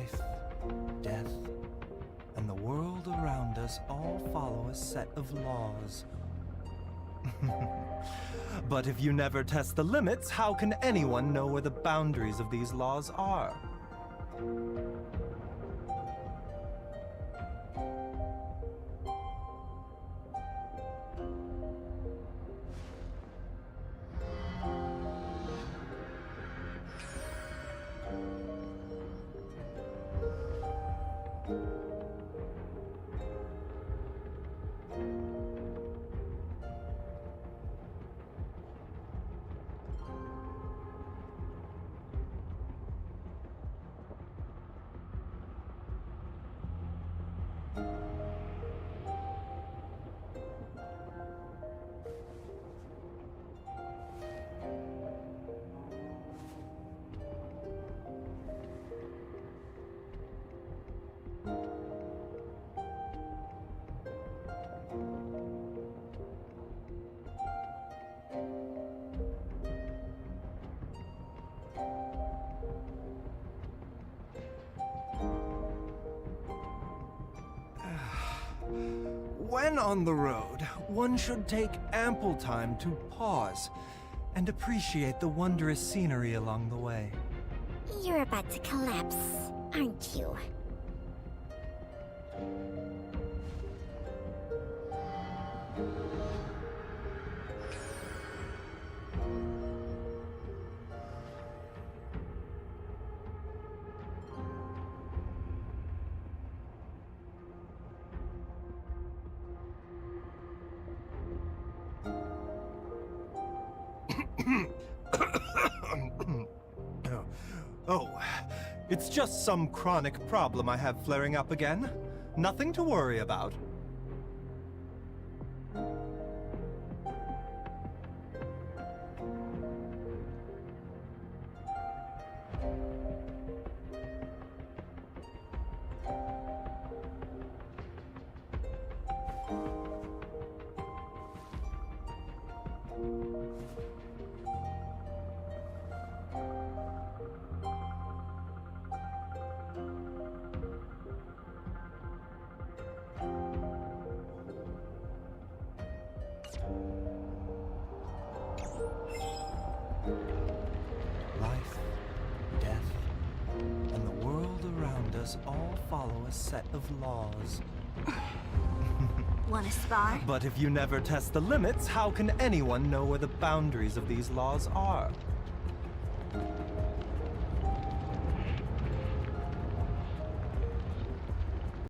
Life, death, and the world around us all follow a set of laws. But if you never test the limits, how can anyone know where the boundaries of these laws are? When on the road, one should take ample time to pause and appreciate the wondrous scenery along the way. You're about to collapse, aren't you? Oh, it's just some chronic problem I have flaring up again. Nothing to worry about. Life, death, and the world around us all follow a set of laws. Wanna spar? But if you never test the limits, how can anyone know where the boundaries of these laws are?